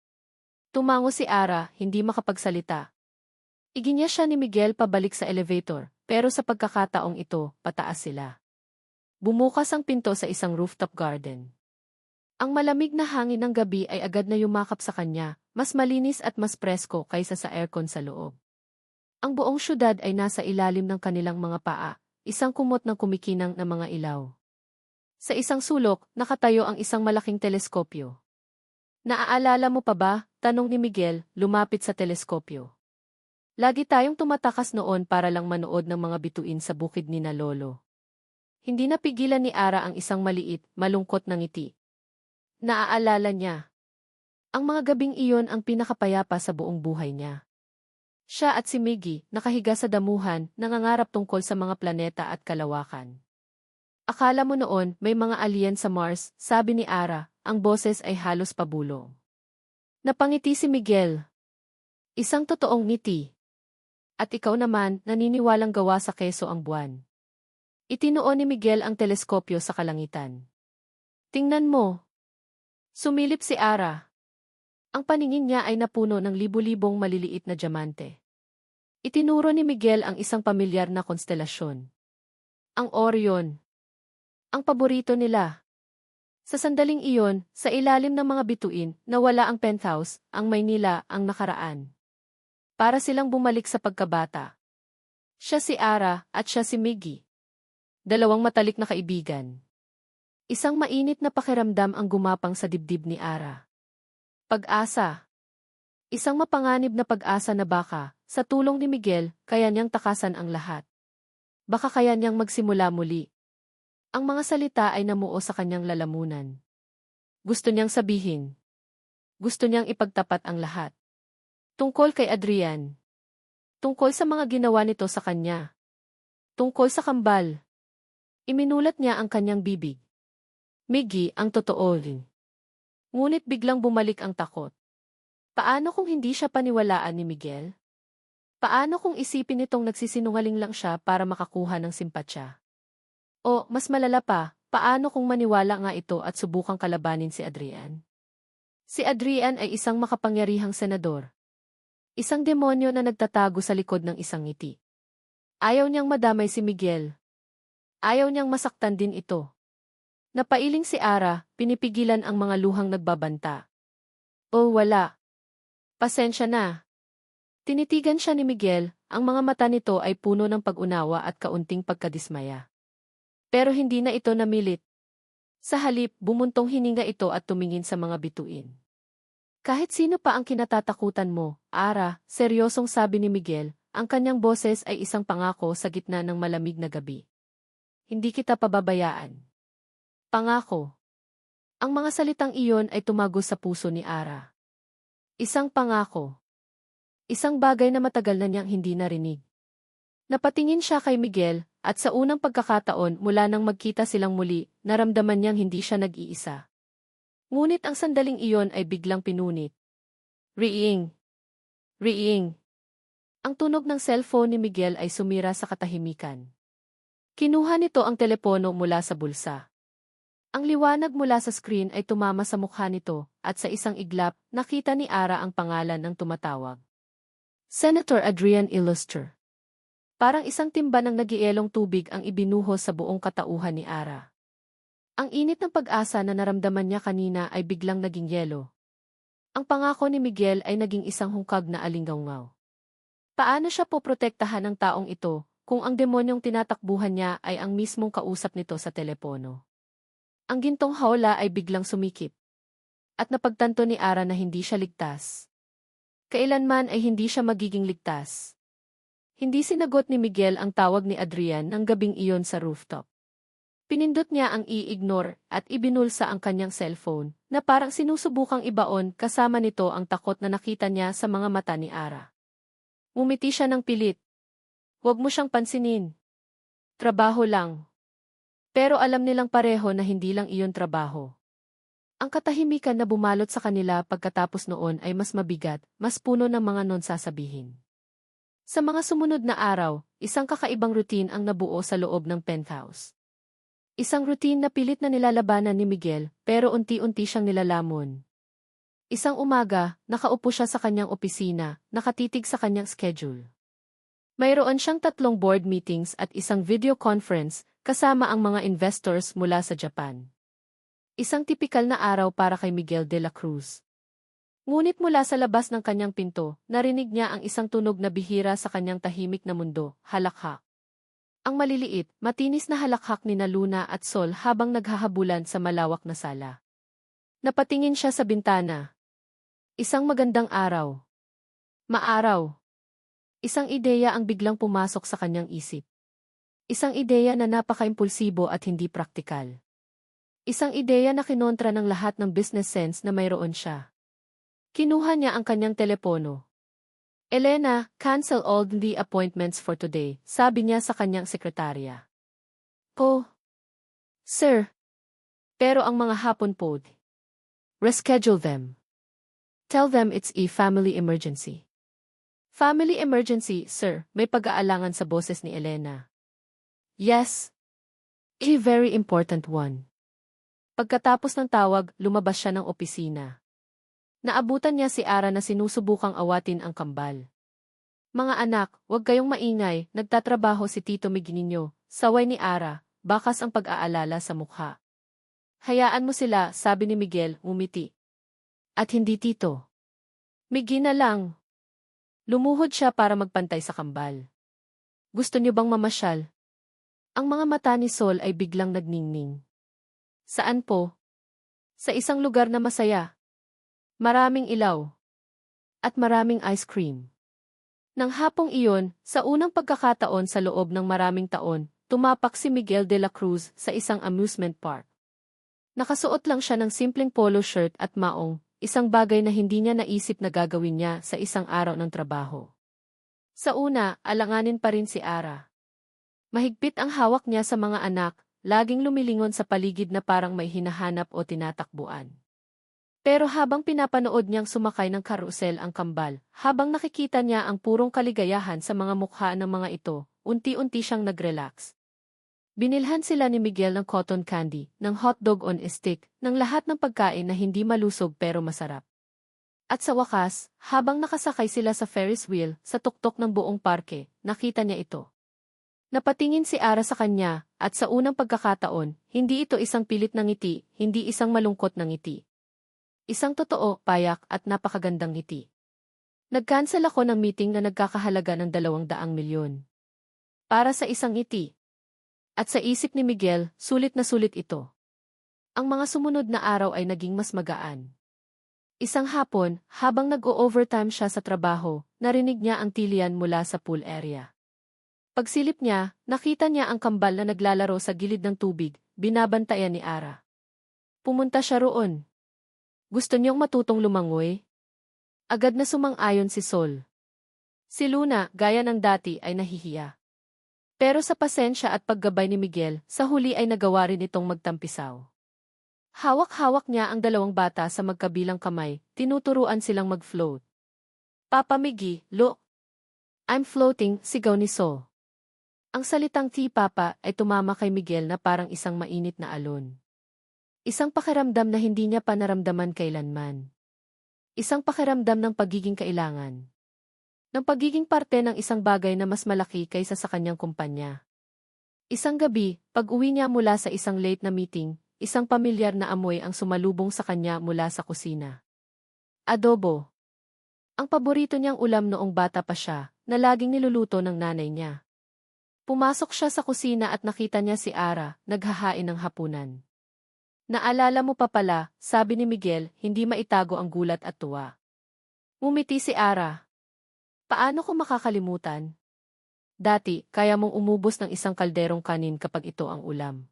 Tumango si Ara, hindi makapagsalita. Iginya siya ni Miguel pabalik sa elevator, pero sa pagkakataong ito, pataas sila. Bumukas ang pinto sa isang rooftop garden. Ang malamig na hangin ng gabi ay agad na yumakap sa kanya, mas malinis at mas presko kaysa sa aircon sa loob. Ang buong syudad ay nasa ilalim ng kanilang mga paa, isang kumot ng kumikinang na mga ilaw. Sa isang sulok, nakatayo ang isang malaking teleskopyo. Naaalala mo pa ba? Tanong ni Miguel, lumapit sa teleskopyo. Lagi tayong tumatakas noon para lang manood ng mga bituin sa bukid ni na Lolo. Hindi napigilan ni Ara ang isang maliit, malungkot na ngiti. Naaalala niya. Ang mga gabing iyon ang pinakapayapa sa buong buhay niya. Siya at si Miggy, nakahiga sa damuhan, nangangarap tungkol sa mga planeta at kalawakan. Akala mo noon, may mga alien sa Mars, sabi ni Ara, ang boses ay halos pabulong. Napangiti si Miguel. Isang totoong ngiti. At ikaw naman, naniniwalang gawa sa keso ang buwan. Itinuon ni Miguel ang teleskopyo sa kalangitan. Tingnan mo. Sumilip si Ara. Ang paningin niya ay napuno ng libu-libong maliliit na diamante. Itinuro ni Miguel ang isang pamilyar na konstelasyon. Ang Orion. Ang paborito nila. Sa sandaling iyon, sa ilalim ng mga bituin, nawala ang penthouse, ang Maynila, ang nakaraan. Para silang bumalik sa pagkabata. Siya si Ara, at siya si Miggy. Dalawang matalik na kaibigan. Isang mainit na pakiramdam ang gumapang sa dibdib ni Ara. Pag-asa. Isang mapanganib na pag-asa na baka, sa tulong ni Miguel, kaya niyang takasan ang lahat. Baka kaya niyang magsimula muli. Ang mga salita ay namuo sa kanyang lalamunan. Gusto niyang sabihin. Gusto niyang ipagtapat ang lahat. Tungkol kay Adrian. Tungkol sa mga ginawa nito sa kanya. Tungkol sa kambal. Iminulat niya ang kanyang bibig. Miggy, ang totoo rin. Ngunit biglang bumalik ang takot. Paano kung hindi siya paniwalaan ni Miguel? Paano kung isipin nitong nagsisinungaling lang siya para makakuha ng simpatsya? O, mas malala pa, paano kung maniwala nga ito at subukang kalabanin si Adrian? Si Adrian ay isang makapangyarihang senador. Isang demonyo na nagtatago sa likod ng isang ngiti. Ayaw niyang madamay si Miguel. Ayaw niyang masaktan din ito. Napailing si Ara, pinipigilan ang mga luhang nagbabanta. Oh, wala. Pasensya na. Tinitigan siya ni Miguel, ang mga mata nito ay puno ng pag-unawa at kaunting pagkadismaya. Pero hindi na ito namilit. Sa halip, bumuntong hininga ito at tumingin sa mga bituin. Kahit sino pa ang kinatatakutan mo, Ara, seryosong sabi ni Miguel, ang kanyang boses ay isang pangako sa gitna ng malamig na gabi. Hindi kita pababayaan. Pangako. Ang mga salitang iyon ay tumagos sa puso ni Ara. Isang pangako. Isang bagay na matagal na niyang hindi narinig. Napatingin siya kay Miguel, at sa unang pagkakataon mula nang magkita silang muli, naramdaman niyang hindi siya nag-iisa. Ngunit ang sandaling iyon ay biglang pinunit. Riing. Riing. Ang tunog ng cellphone ni Miguel ay sumira sa katahimikan. Kinuha nito ang telepono mula sa bulsa. Ang liwanag mula sa screen ay tumama sa mukha nito, at sa isang iglap, nakita ni Ara ang pangalan ng tumatawag. Senator Adrian Illuster. Parang isang timba ng nagielong tubig ang ibinuhos sa buong katauhan ni Ara. Ang init ng pag-asa na naramdaman niya kanina ay biglang naging yelo. Ang pangako ni Miguel ay naging isang hungkag na alingawngaw. Paano siya poprotektahan ng taong ito kung ang demonyong tinatakbuhan niya ay ang mismong kausap nito sa telepono? Ang gintong hawla ay biglang sumikip. At napagtanto ni Ara na hindi siya ligtas. Kailanman ay hindi siya magiging ligtas. Hindi sinagot ni Miguel ang tawag ni Adrian ng gabing iyon sa rooftop. Pinindot niya ang i-ignore at ibinulsa ang kanyang cellphone na parang sinusubukang ibaon kasama nito ang takot na nakita niya sa mga mata ni Ara. Ngumiti siya ng pilit. Huwag mo siyang pansinin. Trabaho lang. Pero alam nilang pareho na hindi lang iyon trabaho. Ang katahimikan na bumalot sa kanila pagkatapos noon ay mas mabigat, mas puno ng mga non-sasabihin. Sa mga sumunod na araw, isang kakaibang routine ang nabuo sa loob ng penthouse. Isang routine na pilit na nilalabanan ni Miguel, pero unti-unti siyang nilalamon. Isang umaga, nakaupo siya sa kanyang opisina, nakatitig sa kanyang schedule. Mayroon siyang 3 board meetings at isang video conference kasama ang mga investors mula sa Japan. Isang tipikal na araw para kay Miguel de la Cruz. Ngunit mula sa labas ng kanyang pinto, narinig niya ang isang tunog na bihira sa kanyang tahimik na mundo, halakhak. Ang maliliit, matinis na halakhak ni na Luna at Sol habang naghahabulan sa malawak na sala. Napatingin siya sa bintana. Isang magandang araw. Maaraw. Isang ideya ang biglang pumasok sa kanyang isip. Isang ideya na napaka-impulsibo at hindi praktikal. Isang ideya na kinontra ng lahat ng business sense na mayroon siya. Kinuha niya ang kanyang telepono. Elena, cancel all the appointments for today, sabi niya sa kanyang sekretarya. Oh, sir. Pero ang mga hapon po. Reschedule them. Tell them it's a family emergency. Family emergency, sir, may pag-aalangan sa boses ni Elena. Yes. A very important one. Pagkatapos ng tawag, lumabas siya ng opisina. Naabutan niya si Ara na sinusubukang awatin ang kambal. Mga anak, huwag kayong maingay, nagtatrabaho si Tito Miguel ninyo, saway ni Ara, bakas ang pag-aalala sa mukha. Hayaan mo sila, sabi ni Miguel, ngumiti. At hindi Tito. Miguel na lang. Lumuhod siya para magpantay sa kambal. Gusto niyo bang mamasyal? Ang mga mata ni Sol ay biglang nagningning. Saan po? Sa isang lugar na masaya. Maraming ilaw. At maraming ice cream. Nang hapong iyon, sa unang pagkakataon sa loob ng maraming taon, tumapak si Miguel de la Cruz sa isang amusement park. Nakasuot lang siya ng simpleng polo shirt at maong, isang bagay na hindi niya naisip na gagawin niya sa isang araw ng trabaho. Sa una, alanganin pa rin si Ara. Mahigpit ang hawak niya sa mga anak, laging lumilingon sa paligid na parang may hinahanap o tinatakbuan. Pero habang pinapanood niyang sumakay ng karusel ang kambal, habang nakikita niya ang purong kaligayahan sa mga mukha ng mga ito, unti-unti siyang nag-relax. Binilhan sila ni Miguel ng cotton candy, ng hotdog on a stick, ng lahat ng pagkain na hindi malusog pero masarap. At sa wakas, habang nakasakay sila sa Ferris wheel, sa tuktok ng buong parke, nakita niya ito. Napatingin si Ara sa kanya, at sa unang pagkakataon, hindi ito isang pilit na ngiti, hindi isang malungkot na ngiti. Isang totoo, payak at napakagandang ngiti. Nag-cancel ako ng meeting na nagkakahalaga ng 200 milyon. Para sa isang ngiti. At sa isip ni Miguel, sulit na sulit ito. Ang mga sumunod na araw ay naging mas magaan. Isang hapon, habang nag-o-overtime siya sa trabaho, narinig niya ang tilian mula sa pool area. Pagsilip niya, nakita niya ang kambal na naglalaro sa gilid ng tubig, binabantayan ni Ara. Pumunta siya roon. Gusto niyong matutong lumangoy? Agad na sumang-ayon si Sol. Si Luna, gaya ng dati, ay nahihiya. Pero sa pasensya at paggabay ni Miguel, sa huli ay nagawa rin itong magtampisaw. Hawak-hawak niya ang 2 bata sa magkabilang kamay, tinuturuan silang mag-float. Papa Miggy, look! I'm floating, sigaw ni Sol. Ang salitang ti papa ay tumama kay Miguel na parang isang mainit na alon. Isang pakiramdam na hindi niya pa naramdaman kailanman. Isang pakiramdam ng pagiging kailangan. Ng pagiging parte ng isang bagay na mas malaki kaysa sa kanyang kumpanya. Isang gabi, pag-uwi niya mula sa isang late na meeting, isang pamilyar na amoy ang sumalubong sa kanya mula sa kusina. Adobo. Ang paborito niyang ulam noong bata pa siya, na laging niluluto ng nanay niya. Pumasok siya sa kusina at nakita niya si Ara, naghahain ng hapunan. Naalala mo pa pala, sabi ni Miguel, hindi maitago ang gulat at tuwa. Ngumiti si Ara. Paano ko makakalimutan? Dati, kaya mong umubos ng isang kalderong kanin kapag ito ang ulam.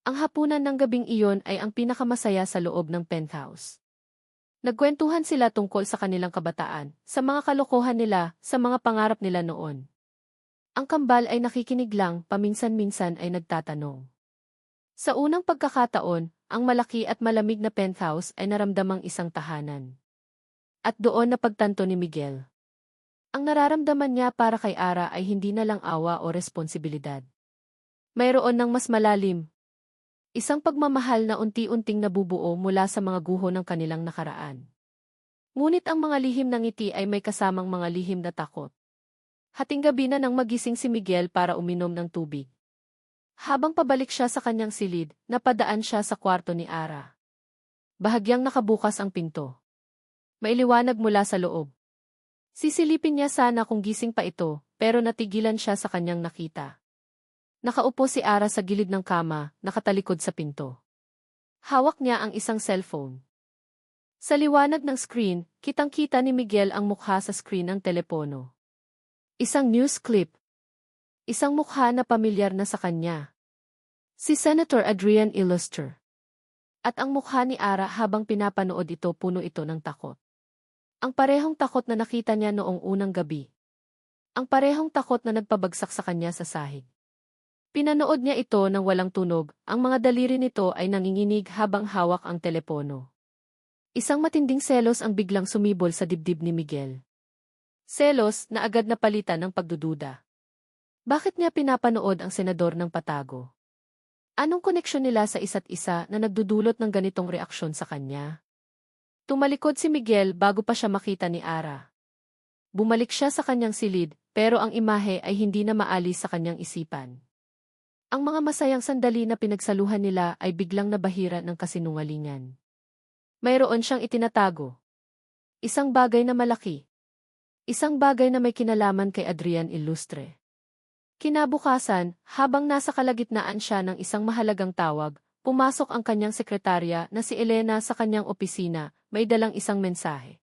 Ang hapunan ng gabing iyon ay ang pinakamasaya sa loob ng penthouse. Nagkwentuhan sila tungkol sa kanilang kabataan, sa mga kalokohan nila, sa mga pangarap nila noon. Ang kambal ay nakikinig lang, paminsan-minsan ay nagtatanong. Sa unang pagkakataon, ang malaki at malamig na penthouse ay naramdamang isang tahanan. At doon napagtanto ni Miguel. Ang nararamdaman niya para kay Ara ay hindi na lang awa o responsibilidad. Mayroon ng mas malalim. Isang pagmamahal na unti-unting nabubuo mula sa mga guho ng kanilang nakaraan. Ngunit ang mga lihim ng ngiti ay may kasamang mga lihim na takot. Hating gabi na nang magising si Miguel para uminom ng tubig. Habang pabalik siya sa kanyang silid, napadaan siya sa kwarto ni Ara. Bahagyang nakabukas ang pinto. Mailiwanag mula sa loob. Sisilipin niya sana kung gising pa ito, pero natigilan siya sa kanyang nakita. Nakaupo si Ara sa gilid ng kama, nakatalikod sa pinto. Hawak niya ang isang cellphone. Sa liwanag ng screen, kitang-kita ni Miguel ang mukha sa screen ng telepono. Isang news clip. Isang mukha na pamilyar na sa kanya. Si Senator Adrian Illustre. At ang mukha ni Ara habang pinapanood ito puno ito ng takot. Ang parehong takot na nakita niya noong unang gabi. Ang parehong takot na nagpabagsak sa kanya sa sahig. Pinanood niya ito ng walang tunog, ang mga daliri nito ay nanginginig habang hawak ang telepono. Isang matinding selos ang biglang sumibol sa dibdib ni Miguel. Selos na agad napalitan ng pagdududa. Bakit niya pinapanood ang senador ng patago? Anong koneksyon nila sa isa't isa na nagdudulot ng ganitong reaksyon sa kanya? Tumalikod si Miguel bago pa siya makita ni Ara. Bumalik siya sa kanyang silid, pero ang imahe ay hindi na maalis sa kanyang isipan. Ang mga masayang sandali na pinagsaluhan nila ay biglang nabahira ng kasinungalingan. Mayroon siyang itinatago. Isang bagay na malaki. Isang bagay na may kinalaman kay Adrian Illustre. Kinabukasan, habang nasa kalagitnaan siya ng isang mahalagang tawag, pumasok ang kanyang sekretarya na si Elena sa kanyang opisina, may dalang isang mensahe.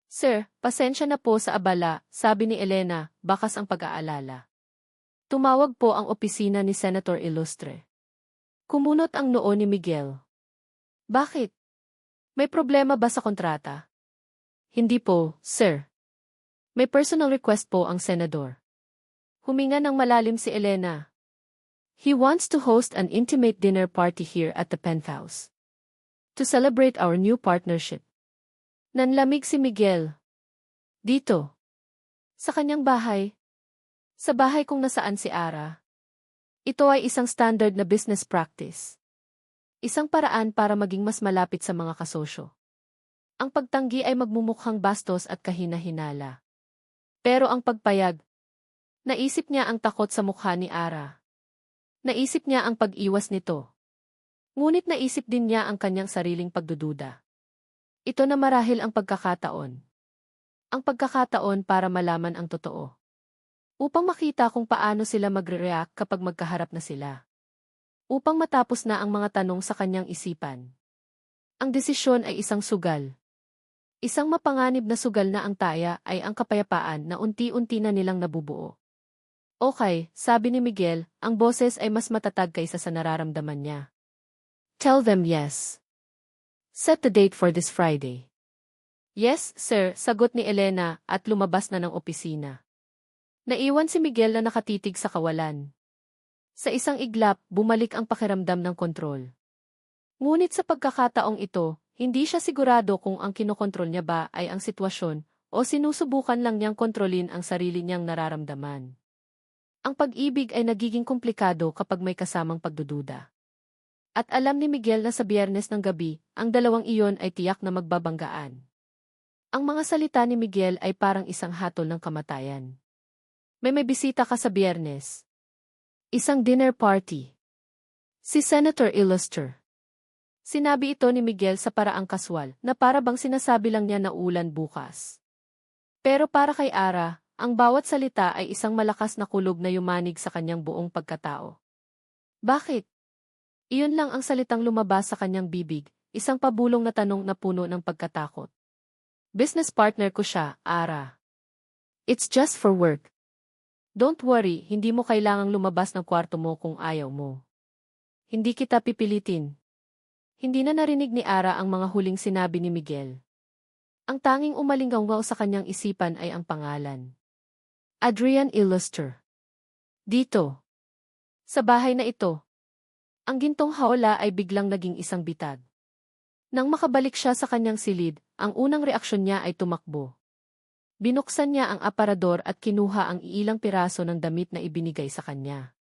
Sir, pasensya na po sa abala, sabi ni Elena, bakas ang pag-aalala. Tumawag po ang opisina ni Senator Illustre. Kumunot ang noo ni Miguel. Bakit? May problema ba sa kontrata? Hindi po, sir. May personal request po ang senador. Huminga ng malalim si Elena. He wants to host an intimate dinner party here at the penthouse. To celebrate our new partnership. Nanlamig si Miguel. Dito. Sa kanyang bahay. Sa bahay kung nasaan si Ara. Ito ay isang standard na business practice. Isang paraan para maging mas malapit sa mga kasosyo. Ang pagtanggi ay magmumukhang bastos at kahina-hinala. Pero ang pagpayag, naisip niya ang takot sa mukha ni Ara. Naisip niya ang pag-iwas nito. Ngunit naisip din niya ang kanyang sariling pagdududa. Ito na marahil ang pagkakataon. Ang pagkakataon para malaman ang totoo. Upang makita kung paano sila magre-react kapag magkaharap na sila. Upang matapos na ang mga tanong sa kanyang isipan. Ang desisyon ay isang sugal. Isang mapanganib na sugal na ang taya ay ang kapayapaan na unti-unti na nilang nabubuo. Okay, sabi ni Miguel, ang boses ay mas matatag kaysa sa nararamdaman niya. Tell them yes. Set the date for this Friday. Yes, sir, sagot ni Elena at lumabas na ng opisina. Naiwan si Miguel na nakatitig sa kawalan. Sa isang iglap, bumalik ang pakiramdam ng kontrol. Ngunit sa pagkakataong ito, hindi siya sigurado kung ang kinokontrol niya ba ay ang sitwasyon o sinusubukan lang niyang kontrolin ang sarili niyang nararamdaman. Ang pag-ibig ay nagiging komplikado kapag may kasamang pagdududa. At alam ni Miguel na sa Biyernes ng gabi, ang dalawang iyon ay tiyak na magbabanggaan. Ang mga salita ni Miguel ay parang isang hatol ng kamatayan. May bisita ka sa Biyernes. Isang dinner party. Si Senator Illuster. Sinabi ito ni Miguel sa paraang kaswal na para bang sinasabi lang niya na ulan bukas. Pero para kay Ara, ang bawat salita ay isang malakas na kulog na yumanig sa kanyang buong pagkatao. Bakit? Iyon lang ang salitang lumabas sa kanyang bibig, isang pabulong na tanong na puno ng pagkatakot. Business partner ko siya, Ara. It's just for work. Don't worry, hindi mo kailangang lumabas ng kwarto mo kung ayaw mo. Hindi kita pipilitin. Hindi na narinig ni Ara ang mga huling sinabi ni Miguel. Ang tanging umalinggaw sa kanyang isipan ay ang pangalan. Adrian Illuster. Dito. Sa bahay na ito. Ang gintong hawla ay biglang naging isang bitag. Nang makabalik siya sa kanyang silid, ang unang reaksyon niya ay tumakbo. Binuksan niya ang aparador at kinuha ang iilang piraso ng damit na ibinigay sa kanya.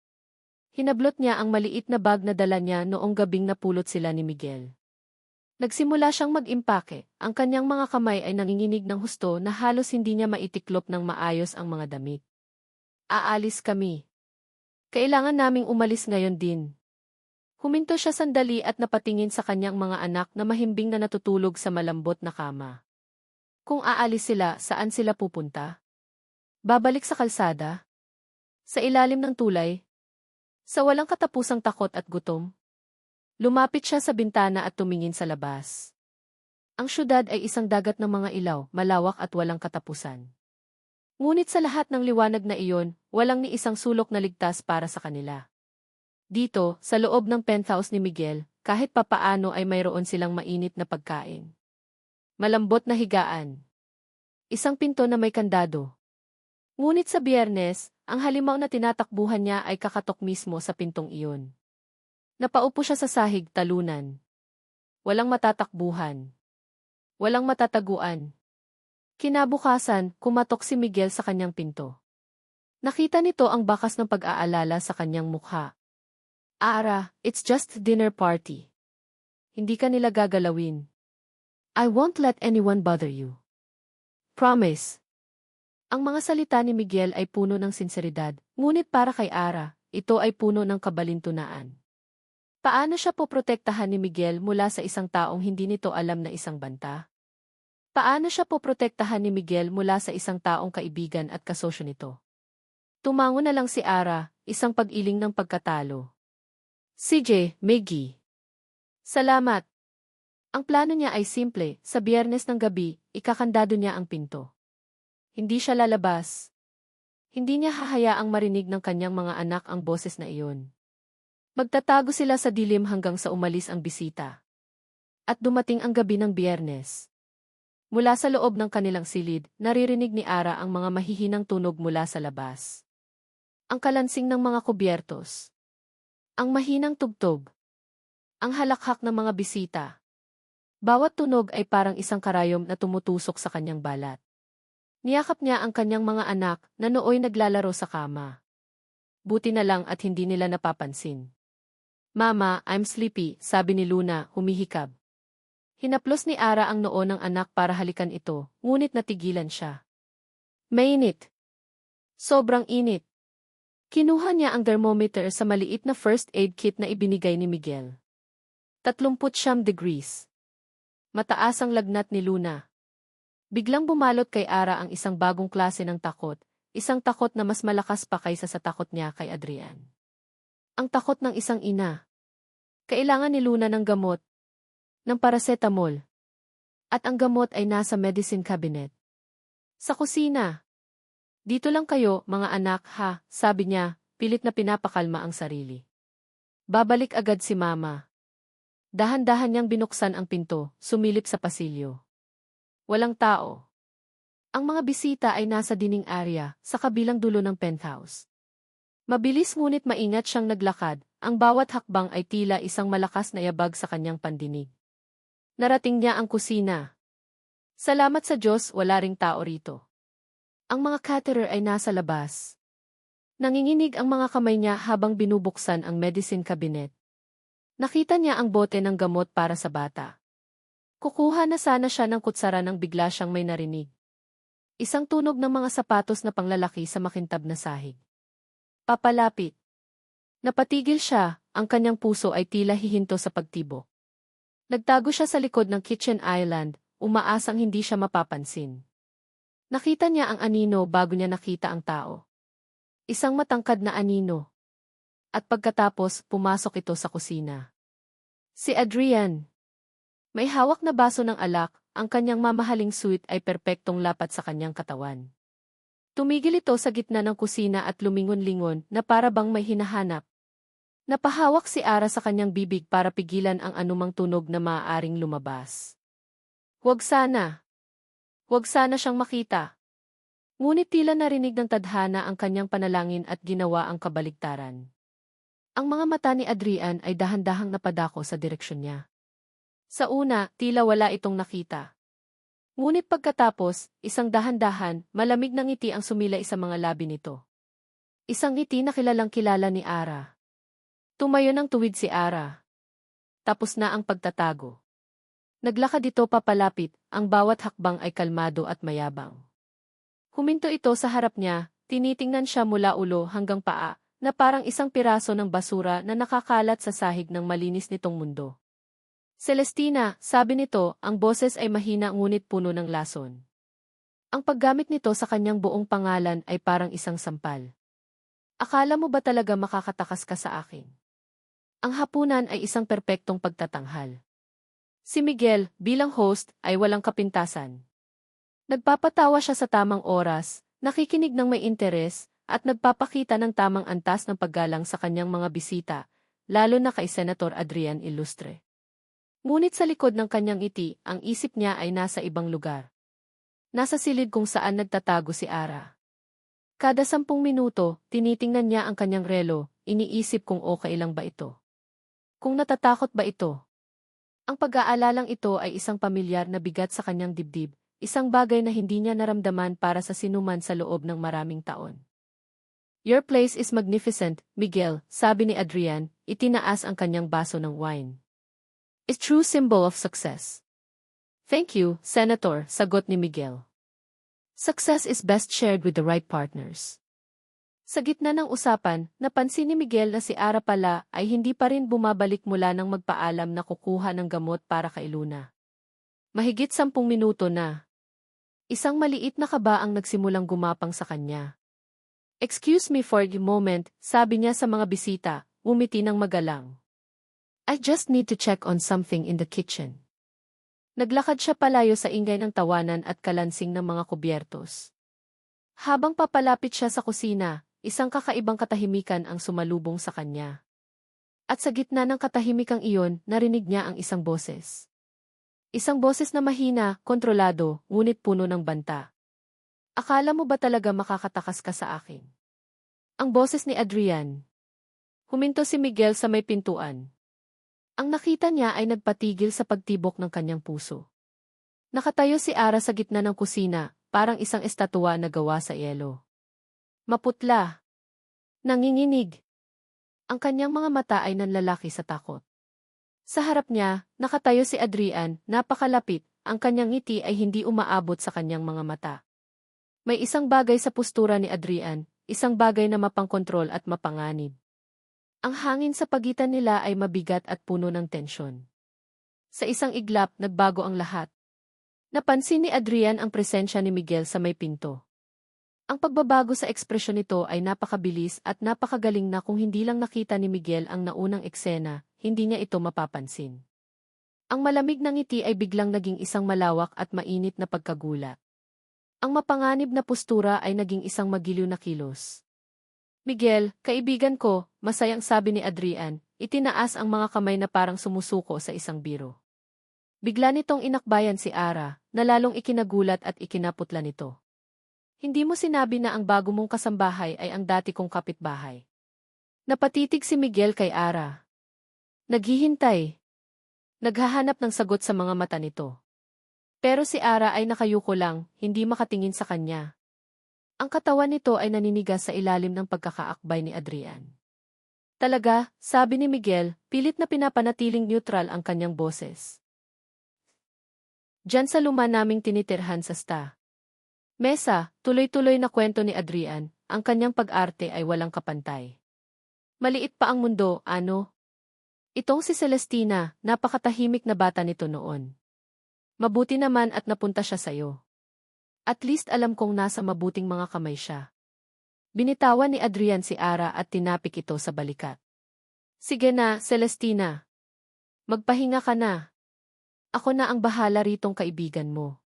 Hinablot niya ang maliit na bag na dala niya noong gabing napulot sila ni Miguel. Nagsimula siyang mag-impake, ang kanyang mga kamay ay nanginginig ng husto na halos hindi niya maitiklop ng maayos ang mga damit. Aalis kami. Kailangan naming umalis ngayon din. Huminto siya sandali at napatingin sa kanyang mga anak na mahimbing na natutulog sa malambot na kama. Kung aalis sila, saan sila pupunta? Babalik sa kalsada? Sa ilalim ng tulay? Sa walang katapusang takot at gutom? Lumapit siya sa bintana at tumingin sa labas. Ang syudad ay isang dagat ng mga ilaw, malawak at walang katapusan. Ngunit sa lahat ng liwanag na iyon, walang ni isang sulok na ligtas para sa kanila. Dito, sa loob ng penthouse ni Miguel, kahit papaano ay mayroon silang mainit na pagkain. Malambot na higaan. Isang pinto na may kandado. Ngunit sa Biyernes, ang halimaw na tinatakbuhan niya ay kakatok mismo sa pintong iyon. Napaupo siya sa sahig, talunan. Walang matatakbuhan. Walang matataguan. Kinabukasan, kumatok si Miguel sa kanyang pinto. Nakita nito ang bakas ng pag-aalala sa kanyang mukha. Ara, it's just dinner party. Hindi ka nila gagalawin. I won't let anyone bother you. Promise. Ang mga salita ni Miguel ay puno ng sinseridad, ngunit para kay Ara, ito ay puno ng kabalintunaan. Paano siya poprotektahan ni Miguel mula sa isang taong hindi nito alam na isang banta? Paano siya poprotektahan ni Miguel mula sa isang taong kaibigan at kasosyo nito? Tumango na lang si Ara, isang pag-iling ng pagkatalo. CJ, Maggie. Salamat. Ang plano niya ay simple, sa Biyernes ng gabi, ikakandado niya ang pinto. Hindi siya lalabas. Hindi niya hahayaang marinig ng kanyang mga anak ang boses na iyon. Magtatago sila sa dilim hanggang sa umalis ang bisita. At dumating ang gabi ng Biyernes. Mula sa loob ng kanilang silid, naririnig ni Ara ang mga mahihinang tunog mula sa labas. Ang kalansing ng mga kubyertos. Ang mahinang tugtog. Ang halakhak ng mga bisita. Bawat tunog ay parang isang karayom na tumutusok sa kanyang balat. Niyakap niya ang kanyang mga anak na nooy naglalaro sa kama. Buti na lang at hindi nila napapansin. Mama, I'm sleepy, sabi ni Luna, humihikab. Hinaplos ni Ara ang noo ng anak para halikan ito, ngunit natigilan siya. Mainit. Sobrang init. Kinuha niya ang thermometer sa maliit na first aid kit na ibinigay ni Miguel. 39 degrees. Mataas ang lagnat ni Luna. Biglang bumalot kay Ara ang isang bagong klase ng takot, isang takot na mas malakas pa kaysa sa takot niya kay Adrian. Ang takot ng isang ina. Kailangan ni Luna ng gamot, ng paracetamol. At ang gamot ay nasa medicine cabinet. Sa kusina. Dito lang kayo, mga anak, ha, sabi niya, pilit na pinapakalma ang sarili. Babalik agad si Mama. Dahan-dahan niyang binuksan ang pinto, sumilip sa pasilyo. Walang tao. Ang mga bisita ay nasa dining area, sa kabilang dulo ng penthouse. Mabilis ngunit maingat siyang naglakad, ang bawat hakbang ay tila isang malakas na yabag sa kanyang pandinig. Narating niya ang kusina. Salamat sa Diyos, wala ring tao rito. Ang mga caterer ay nasa labas. Nanginginig ang mga kamay niya habang binubuksan ang medicine cabinet. Nakita niya ang bote ng gamot para sa bata. Kukuha na sana siya ng kutsara nang bigla siyang may narinig. Isang tunog ng mga sapatos na panglalaki sa makintab na sahig. Papalapit. Napatigil siya, ang kanyang puso ay tila hihinto sa pagtibok. Nagtago siya sa likod ng kitchen island, umaasang hindi siya mapapansin. Nakita niya ang anino bago niya nakita ang tao. Isang matangkad na anino. At pagkatapos, pumasok ito sa kusina. Si Adrian. May hawak na baso ng alak, ang kanyang mamahaling sweet ay perpektong lapat sa kanyang katawan. Tumigil ito sa gitna ng kusina at lumingon-lingon na para bang may hinahanap. Napahawak si Ara sa kanyang bibig para pigilan ang anumang tunog na maaaring lumabas. Huwag sana. Huwag sana siyang makita. Ngunit tila narinig ng tadhana ang kanyang panalangin at ginawa ang kabaligtaran. Ang mga mata ni Adrian ay dahan-dahang napadako sa direksyon niya. Sa una, tila wala itong nakita. Ngunit pagkatapos, isang dahan-dahan, malamig na ngiti ang sumilay sa mga labi nito. Isang ngiti na kilalang kilala ni Ara. Tumayo ng tuwid si Ara. Tapos na ang pagtatago. Naglakad ito papalapit, ang bawat hakbang ay kalmado at mayabang. Huminto ito sa harap niya, tinitingnan siya mula ulo hanggang paa, na parang isang piraso ng basura na nakakalat sa sahig ng malinis nitong mundo. Celestina, sabi nito, ang boses ay mahina ngunit puno ng lason. Ang paggamit nito sa kanyang buong pangalan ay parang isang sampal. Akala mo ba talaga makakatakas ka sa akin? Ang hapunan ay isang perpektong pagtatanghal. Si Miguel, bilang host, ay walang kapintasan. Nagpapatawa siya sa tamang oras, nakikinig ng may interes, at nagpapakita ng tamang antas ng paggalang sa kanyang mga bisita, lalo na kay Senator Adrian Ilustre. Ngunit sa likod ng kanyang ngiti, ang isip niya ay nasa ibang lugar. Nasa silid kung saan nagtatago si Ara. Kada 10 minuto, tinitingnan niya ang kanyang relo, iniisip kung okay lang ba ito. Kung natatakot ba ito? Ang pag-aalalang ito ay isang pamilyar na bigat sa kanyang dibdib, isang bagay na hindi niya naramdaman para sa sinuman sa loob ng maraming taon. Your place is magnificent, Miguel, sabi ni Adrian, itinaas ang kanyang baso ng wine. It's true symbol of success. Thank you, Senator, sagot ni Miguel. Success is best shared with the right partners. Sa gitna ng usapan, napansin ni Miguel na si Ara pala ay hindi pa rin bumabalik mula nang magpaalam na kukuha ng gamot para kay Luna. Mahigit 10 minuto na. Isang maliit na kaba ang nagsimulang gumapang sa kanya. Excuse me for a moment, sabi niya sa mga bisita, umiti ng magalang. I just need to check on something in the kitchen. Naglakad siya palayo sa ingay ng tawanan at kalansing ng mga kubyertos. Habang papalapit siya sa kusina, isang kakaibang katahimikan ang sumalubong sa kanya. At sa gitna ng katahimikang iyon, narinig niya ang isang boses. Isang boses na mahina, kontrolado, ngunit puno ng banta. Akala mo ba talaga makakatakas ka sa akin? Ang boses ni Adrian. Huminto si Miguel sa may pintuan. Ang nakita niya ay nagpatigil sa pagtibok ng kanyang puso. Nakatayo si Ara sa gitna ng kusina, parang isang estatwa na gawa sa yelo. Maputla. Nanginginig. Ang kanyang mga mata ay nanlalaki sa takot. Sa harap niya, nakatayo si Adrian, napakalapit, ang kanyang ngiti ay hindi umaabot sa kanyang mga mata. May isang bagay sa postura ni Adrian, isang bagay na mapangkontrol at mapanganib. Ang hangin sa pagitan nila ay mabigat at puno ng tensyon. Sa isang iglap, nagbago ang lahat. Napansin ni Adrian ang presensya ni Miguel sa may pinto. Ang pagbabago sa ekspresyon nito ay napakabilis at napakagaling na kung hindi lang nakita ni Miguel ang naunang eksena, hindi niya ito mapapansin. Ang malamig na ngiti ay biglang naging isang malawak at mainit na pagkagulat. Ang mapanganib na postura ay naging isang magiliw na kilos. Miguel, kaibigan ko, masayang sabi ni Adrian, itinaas ang mga kamay na parang sumusuko sa isang biro. Bigla nitong inakbayan si Ara, na lalong ikinagulat at ikinaputla nito. Hindi mo sinabi na ang bago mong kasambahay ay ang dati kong kapitbahay. Napatitig si Miguel kay Ara. Naghihintay. Naghahanap ng sagot sa mga mata nito. Pero si Ara ay nakayuko lang, hindi makatingin sa kanya. Ang katawan nito ay naninigas sa ilalim ng pagkakaakbay ni Adrian. Talaga, sabi ni Miguel, pilit na pinapanatiling neutral ang kanyang boses. Diyan sa luma naming tinitirhan sa mesa, tuloy-tuloy na kwento ni Adrian, ang kanyang pag-arte ay walang kapantay. Maliit pa ang mundo, ano? Itong si Celestina, napakatahimik na bata nito noon. Mabuti naman at napunta siya sa'yo. At least alam kong nasa mabuting mga kamay siya. Binitawan ni Adrian si Ara at tinapik ito sa balikat. Sige na, Celestina. Magpahinga ka na. Ako na ang bahala ritong kaibigan mo.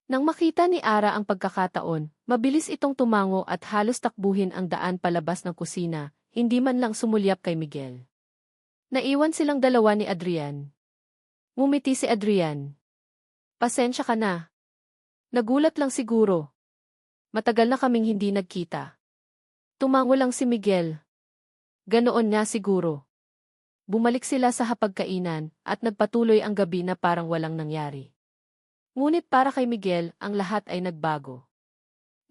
Nang makita ni Ara ang pagkakataon, mabilis itong tumango at halos takbuhin ang daan palabas ng kusina, hindi man lang sumulyap kay Miguel. Naiwan silang dalawa ni Adrian. Ngumiti si Adrian. Pasensya ka na. Nagulat lang siguro. Matagal na kaming hindi nagkita. Tumango lang si Miguel. Ganoon nga siguro. Bumalik sila sa hapagkainan at nagpatuloy ang gabi na parang walang nangyari. Ngunit para kay Miguel, ang lahat ay nagbago.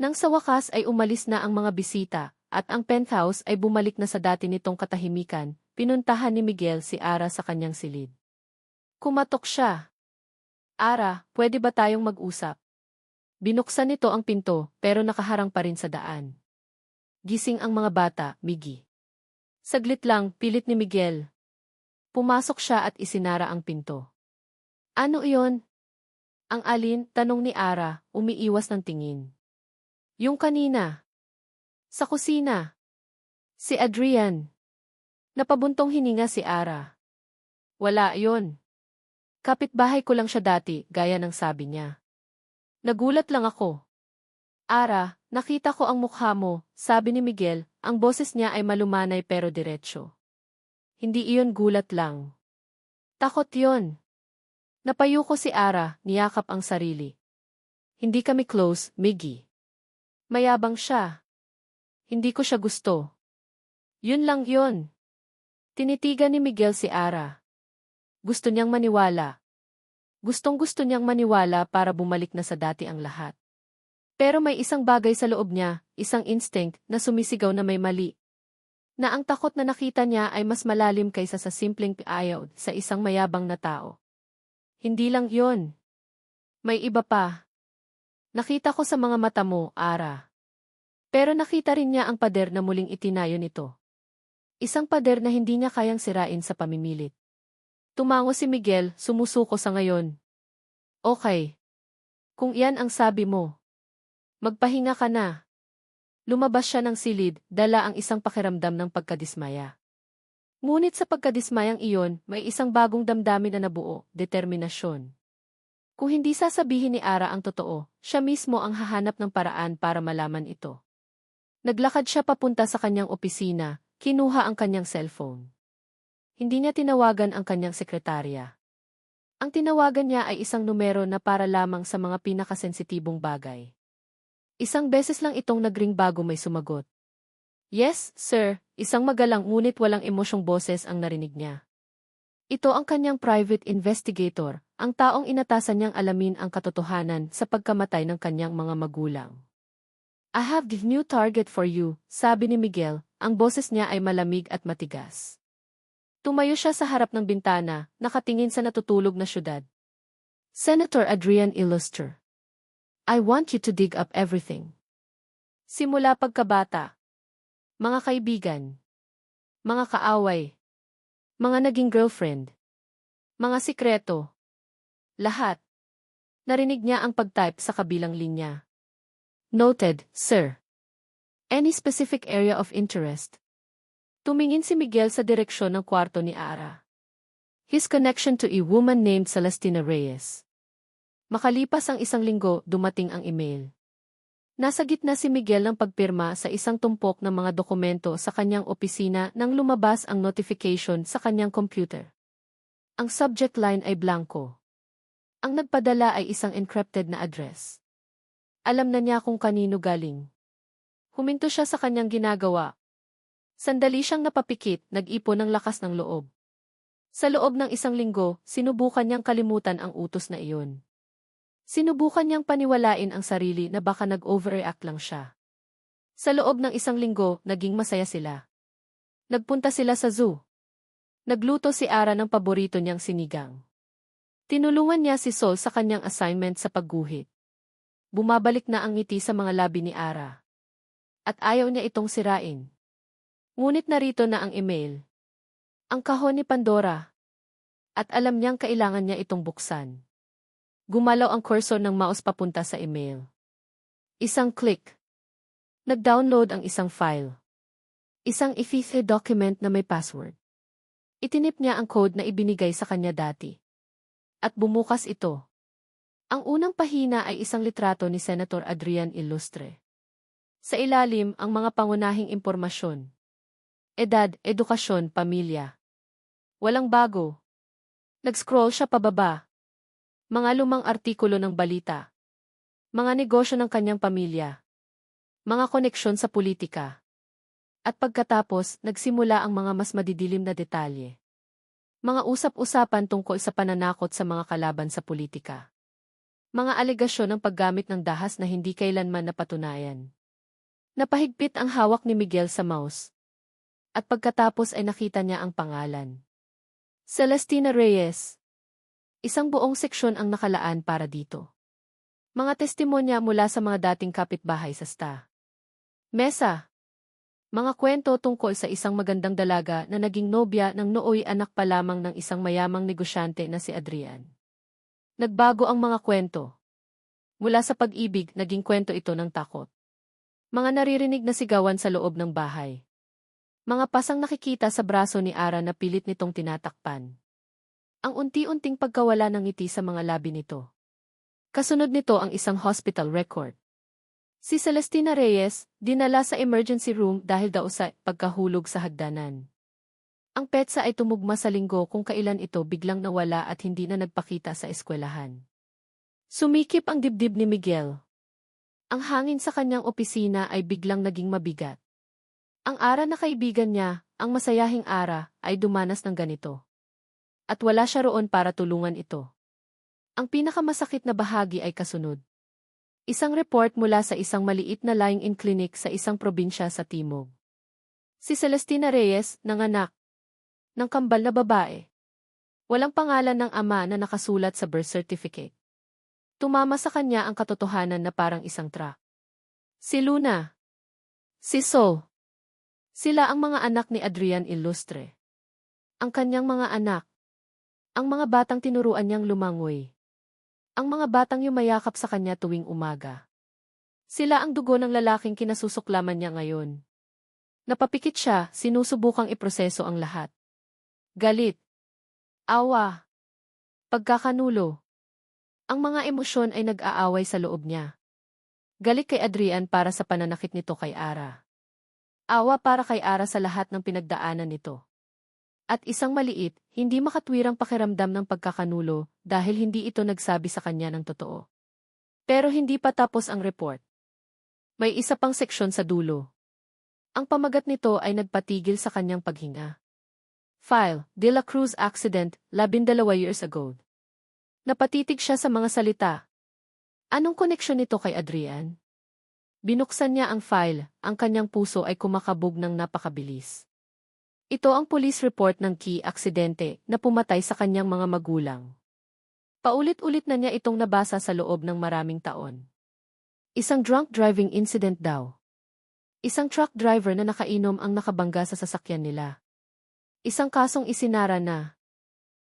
Nang sa wakas ay umalis na ang mga bisita, at ang penthouse ay bumalik na sa dati nitong katahimikan, pinuntahan ni Miguel si Ara sa kanyang silid. Kumatok siya. Ara, pwede ba tayong mag-usap? Binuksan nito ang pinto, pero nakaharang pa rin sa daan. Gising ang mga bata, Miggy. Saglit lang, pilit ni Miguel. Pumasok siya at isinara ang pinto. Ano iyon? Ang alin, tanong ni Ara, umiiwas ng tingin. Yung kanina. Sa kusina. Si Adrian. Napabuntong hininga si Ara. Wala yon. Kapitbahay ko lang siya dati, gaya ng sabi niya. Nagulat lang ako. Ara, nakita ko ang mukha mo, sabi ni Miguel, ang boses niya ay malumanay pero diretsyo. Hindi iyon gulat lang. Takot yon. Napayuko si Ara, niyakap ang sarili. Hindi kami close, Miggy. Mayabang siya. Hindi ko siya gusto. Yun lang yun. Tinitigan ni Miguel si Ara. Gusto niyang maniwala. Gustong-gusto niyang maniwala para bumalik na sa dati ang lahat. Pero may isang bagay sa loob niya, isang instinct na sumisigaw na may mali. Na ang takot na nakita niya ay mas malalim kaysa sa simpleng ayaw sa isang mayabang na tao. Hindi lang yon. May iba pa. Nakita ko sa mga mata mo, Ara. Pero nakita rin niya ang pader na muling itinayo nito. Isang pader na hindi niya kayang sirain sa pamimilit. Tumango si Miguel, sumusuko sa ngayon. Okay. Kung iyan ang sabi mo, magpahinga ka na. Lumabas siya ng silid, dala ang isang pakiramdam ng pagkadismaya. Ngunit sa pagkadismayang iyon, may isang bagong damdamin na nabuo, determinasyon. Kung hindi sasabihin ni Ara ang totoo, siya mismo ang hahanap ng paraan para malaman ito. Naglakad siya papunta sa kanyang opisina, kinuha ang kanyang cellphone. Hindi niya tinawagan ang kanyang sekretarya. Ang tinawagan niya ay isang numero na para lamang sa mga pinakasensitibong bagay. Isang beses lang itong nagring bago may sumagot. Yes, sir, isang magalang ngunit walang emosyong boses ang narinig niya. Ito ang kanyang private investigator, ang taong inatasan niyang alamin ang katotohanan sa pagkamatay ng kanyang mga magulang. I have the new target for you, sabi ni Miguel, ang boses niya ay malamig at matigas. Tumayo siya sa harap ng bintana, nakatingin sa natutulog na syudad. Senator Adrian Illuster. I want you to dig up everything. Simula pagkabata. Mga kaibigan. Mga kaaway. Mga naging girlfriend. Mga sikreto. Lahat. Narinig niya ang pag-type sa kabilang linya. Noted, sir. Any specific area of interest? Tumingin si Miguel sa direksyon ng kwarto ni Ara. His connection to a woman named Celestina Reyes. Makalipas ang isang linggo, dumating ang email. Nasa gitna si Miguel ng pagpirma sa isang tumpok ng mga dokumento sa kanyang opisina nang lumabas ang notification sa kanyang computer. Ang subject line ay blanco. Ang nagpadala ay isang encrypted na address. Alam na niya kung kanino galing. Huminto siya sa kanyang ginagawa. Sandali siyang napapikit, nag-ipon ng lakas ng loob. Sa loob ng isang linggo, sinubukan niyang kalimutan ang utos na iyon. Sinubukan niyang paniwalain ang sarili na baka nag-overreact lang siya. Sa loob ng 1 linggo, naging masaya sila. Nagpunta sila sa zoo. Nagluto si Ara ng paborito niyang sinigang. Tinulungan niya si Sol sa kanyang assignment sa pagguhit. Bumabalik na ang ngiti sa mga labi ni Ara. At ayaw niya itong sirain. Ngunit narito na ang email. Ang kahon ni Pandora. At alam niyang kailangan niya itong buksan. Gumalaw ang cursor ng mouse papunta sa email. Isang click. Nag-download ang isang file. Isang EFI document na may password. Itinip niya ang code na ibinigay sa kanya dati. At bumukas ito. Ang unang pahina ay isang litrato ni Senator Adrian Illustre. Sa ilalim ang mga pangunahing impormasyon. Edad, edukasyon, pamilya. Walang bago. Nag-scroll siya pababa. Mga lumang artikulo ng balita. Mga negosyo ng kanyang pamilya. Mga koneksyon sa politika. At pagkatapos, nagsimula ang mga mas madidilim na detalye. Mga usap-usapan tungkol sa pananakot sa mga kalaban sa politika. Mga alegasyon ng paggamit ng dahas na hindi kailanman napatunayan. Napahigpit ang hawak ni Miguel sa mouse. At pagkatapos ay nakita niya ang pangalan. Celestina Reyes. Isang buong seksyon ang nakalaan para dito. Mga testimonya mula sa mga dating kapitbahay sa STA. Mesa. Mga kwento tungkol sa isang magandang dalaga na naging nobya ng nooy anak pa lamang ng isang mayamang negosyante na si Adrian. Nagbago ang mga kwento. Mula sa pag-ibig, naging kwento ito ng takot. Mga naririnig na sigawan sa loob ng bahay. Mga pasang nakikita sa braso ni Ara na pilit nitong tinatakpan. Ang unti-unting pagkawala ng ngiti sa mga labi nito. Kasunod nito ang isang hospital record. Si Celestina Reyes, dinala sa emergency room dahil daw sa pagkahulog sa hagdanan. Ang petsa ay tumugma sa linggo kung kailan ito biglang nawala at hindi na nagpakita sa eskwelahan. Sumikip ang dibdib ni Miguel. Ang hangin sa kanyang opisina ay biglang naging mabigat. Ang Ara na kaibigan niya, ang masayahing Ara, ay dumanas ng ganito. At wala siya roon para tulungan ito. Ang pinakamasakit na bahagi ay kasunod. Isang report mula sa isang maliit na lying-in clinic sa isang probinsya sa Timog. Si Celestina Reyes, nanganak ng kambal na babae. Walang pangalan ng ama na nakasulat sa birth certificate. Tumama sa kanya ang katotohanan na parang isang truck. Si Luna. Si Sol. Sila ang mga anak ni Adrian Illustre. Ang kanyang mga anak. Ang mga batang tinuruan niyang lumangoy. Ang mga batang yumayakap sa kanya tuwing umaga. Sila ang dugo ng lalaking kinasusuklaman niya ngayon. Napapikit siya, sinusubukang iproseso ang lahat. Galit. Awa. Pagkakanulo. Ang mga emosyon ay nag-aaway sa loob niya. Galit kay Adrian para sa pananakit nito kay Ara. Awa para kay Ara sa lahat ng pinagdaanan nito. At isang maliit, hindi makatwirang pakiramdam ng pagkakanulo dahil hindi ito nagsabi sa kanya ng totoo. Pero hindi pa tapos ang report. May isa pang seksyon sa dulo. Ang pamagat nito ay nagpatigil sa kanyang paghinga. File, De La Cruz accident, 12 years ago. Napatitig siya sa mga salita. Anong koneksyon nito kay Adrian? Binuksan niya ang file, ang kanyang puso ay kumakabog ng napakabilis. Ito ang police report ng Key aksidente na pumatay sa kanyang mga magulang. Paulit-ulit na niya itong nabasa sa loob ng maraming taon. Isang drunk driving incident daw. Isang truck driver na nakainom ang nakabangga sa sasakyan nila. Isang kasong isinara na.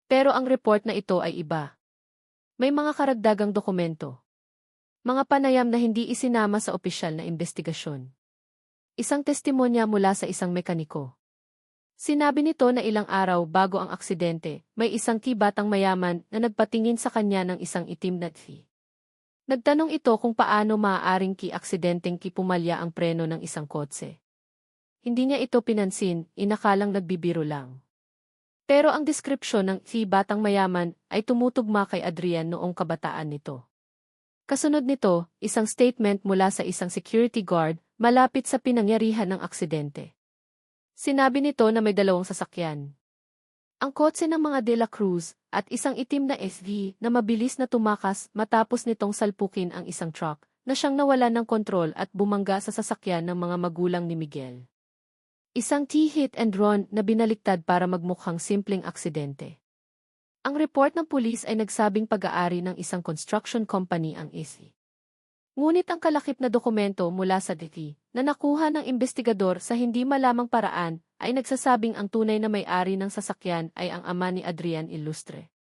Pero ang report na ito ay iba. May mga karagdagang dokumento. Mga panayam na hindi isinama sa opisyal na investigasyon. Isang testimonya mula sa isang mekaniko. Sinabi nito na ilang araw bago ang aksidente, may isang batang mayaman na nagpatingin sa kanya ng isang itim na fee. Nagtanong ito kung paano maaaring aksidenteng pumalya ang preno ng isang kotse. Hindi niya ito pinansin, inakalang nagbibiro lang. Pero ang deskripsyon ng batang mayaman ay tumutugma kay Adrian noong kabataan nito. Kasunod nito, isang statement mula sa isang security guard malapit sa pinangyarihan ng aksidente. Sinabi nito na may 2 sasakyan. Ang kotse ng mga De La Cruz at isang itim na SUV na mabilis na tumakas matapos nitong salpukin ang isang truck na siyang nawalan ng kontrol at bumangga sa sasakyan ng mga magulang ni Miguel. Isang hit and run na binaliktad para magmukhang simpleng aksidente. Ang report ng pulis ay nagsabing pag-aari ng isang construction company ang SUV. Ngunit ang kalakip na dokumento mula sa DTI na nakuha ng investigador sa hindi malamang paraan ay nagsasabing ang tunay na may-ari ng sasakyan ay ang ama ni Adrian Ilustre.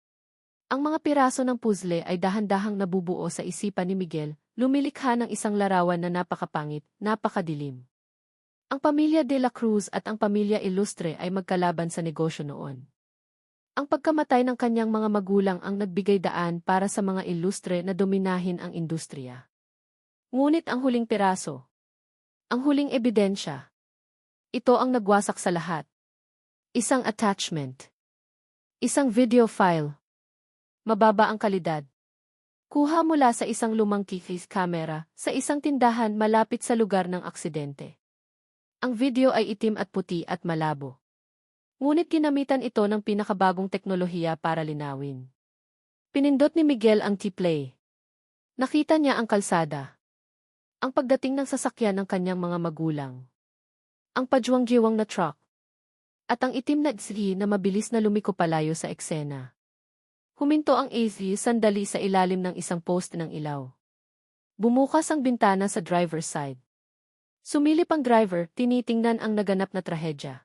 Ang mga piraso ng puzzle ay dahan-dahang nabubuo sa isipan ni Miguel, lumilikha ng isang larawan na napakapangit, napakadilim. Ang pamilya De La Cruz at ang pamilya Ilustre ay magkalaban sa negosyo noon. Ang pagkamatay ng kanyang mga magulang ang nagbigay daan para sa mga Ilustre na dominahin ang industriya. Ngunit ang huling piraso, ang huling ebidensya, ito ang nagwasak sa lahat. Isang attachment. Isang video file. Mababa ang kalidad. Kuha mula sa isang lumang camera sa isang tindahan malapit sa lugar ng aksidente. Ang video ay itim at puti at malabo. Ngunit ginamitan ito ng pinakabagong teknolohiya para linawin. Pinindot ni Miguel ang T-play. Nakita niya ang kalsada. Ang pagdating ng sasakyan ng kanyang mga magulang. Ang pajuwang-jiwang na truck. At ang itim na SUV na mabilis na lumiko palayo sa eksena. Huminto ang SUV sandali sa ilalim ng isang poste ng ilaw. Bumukas ang bintana sa driver's side. Sumilip ang driver, tinitingnan ang naganap na trahedya.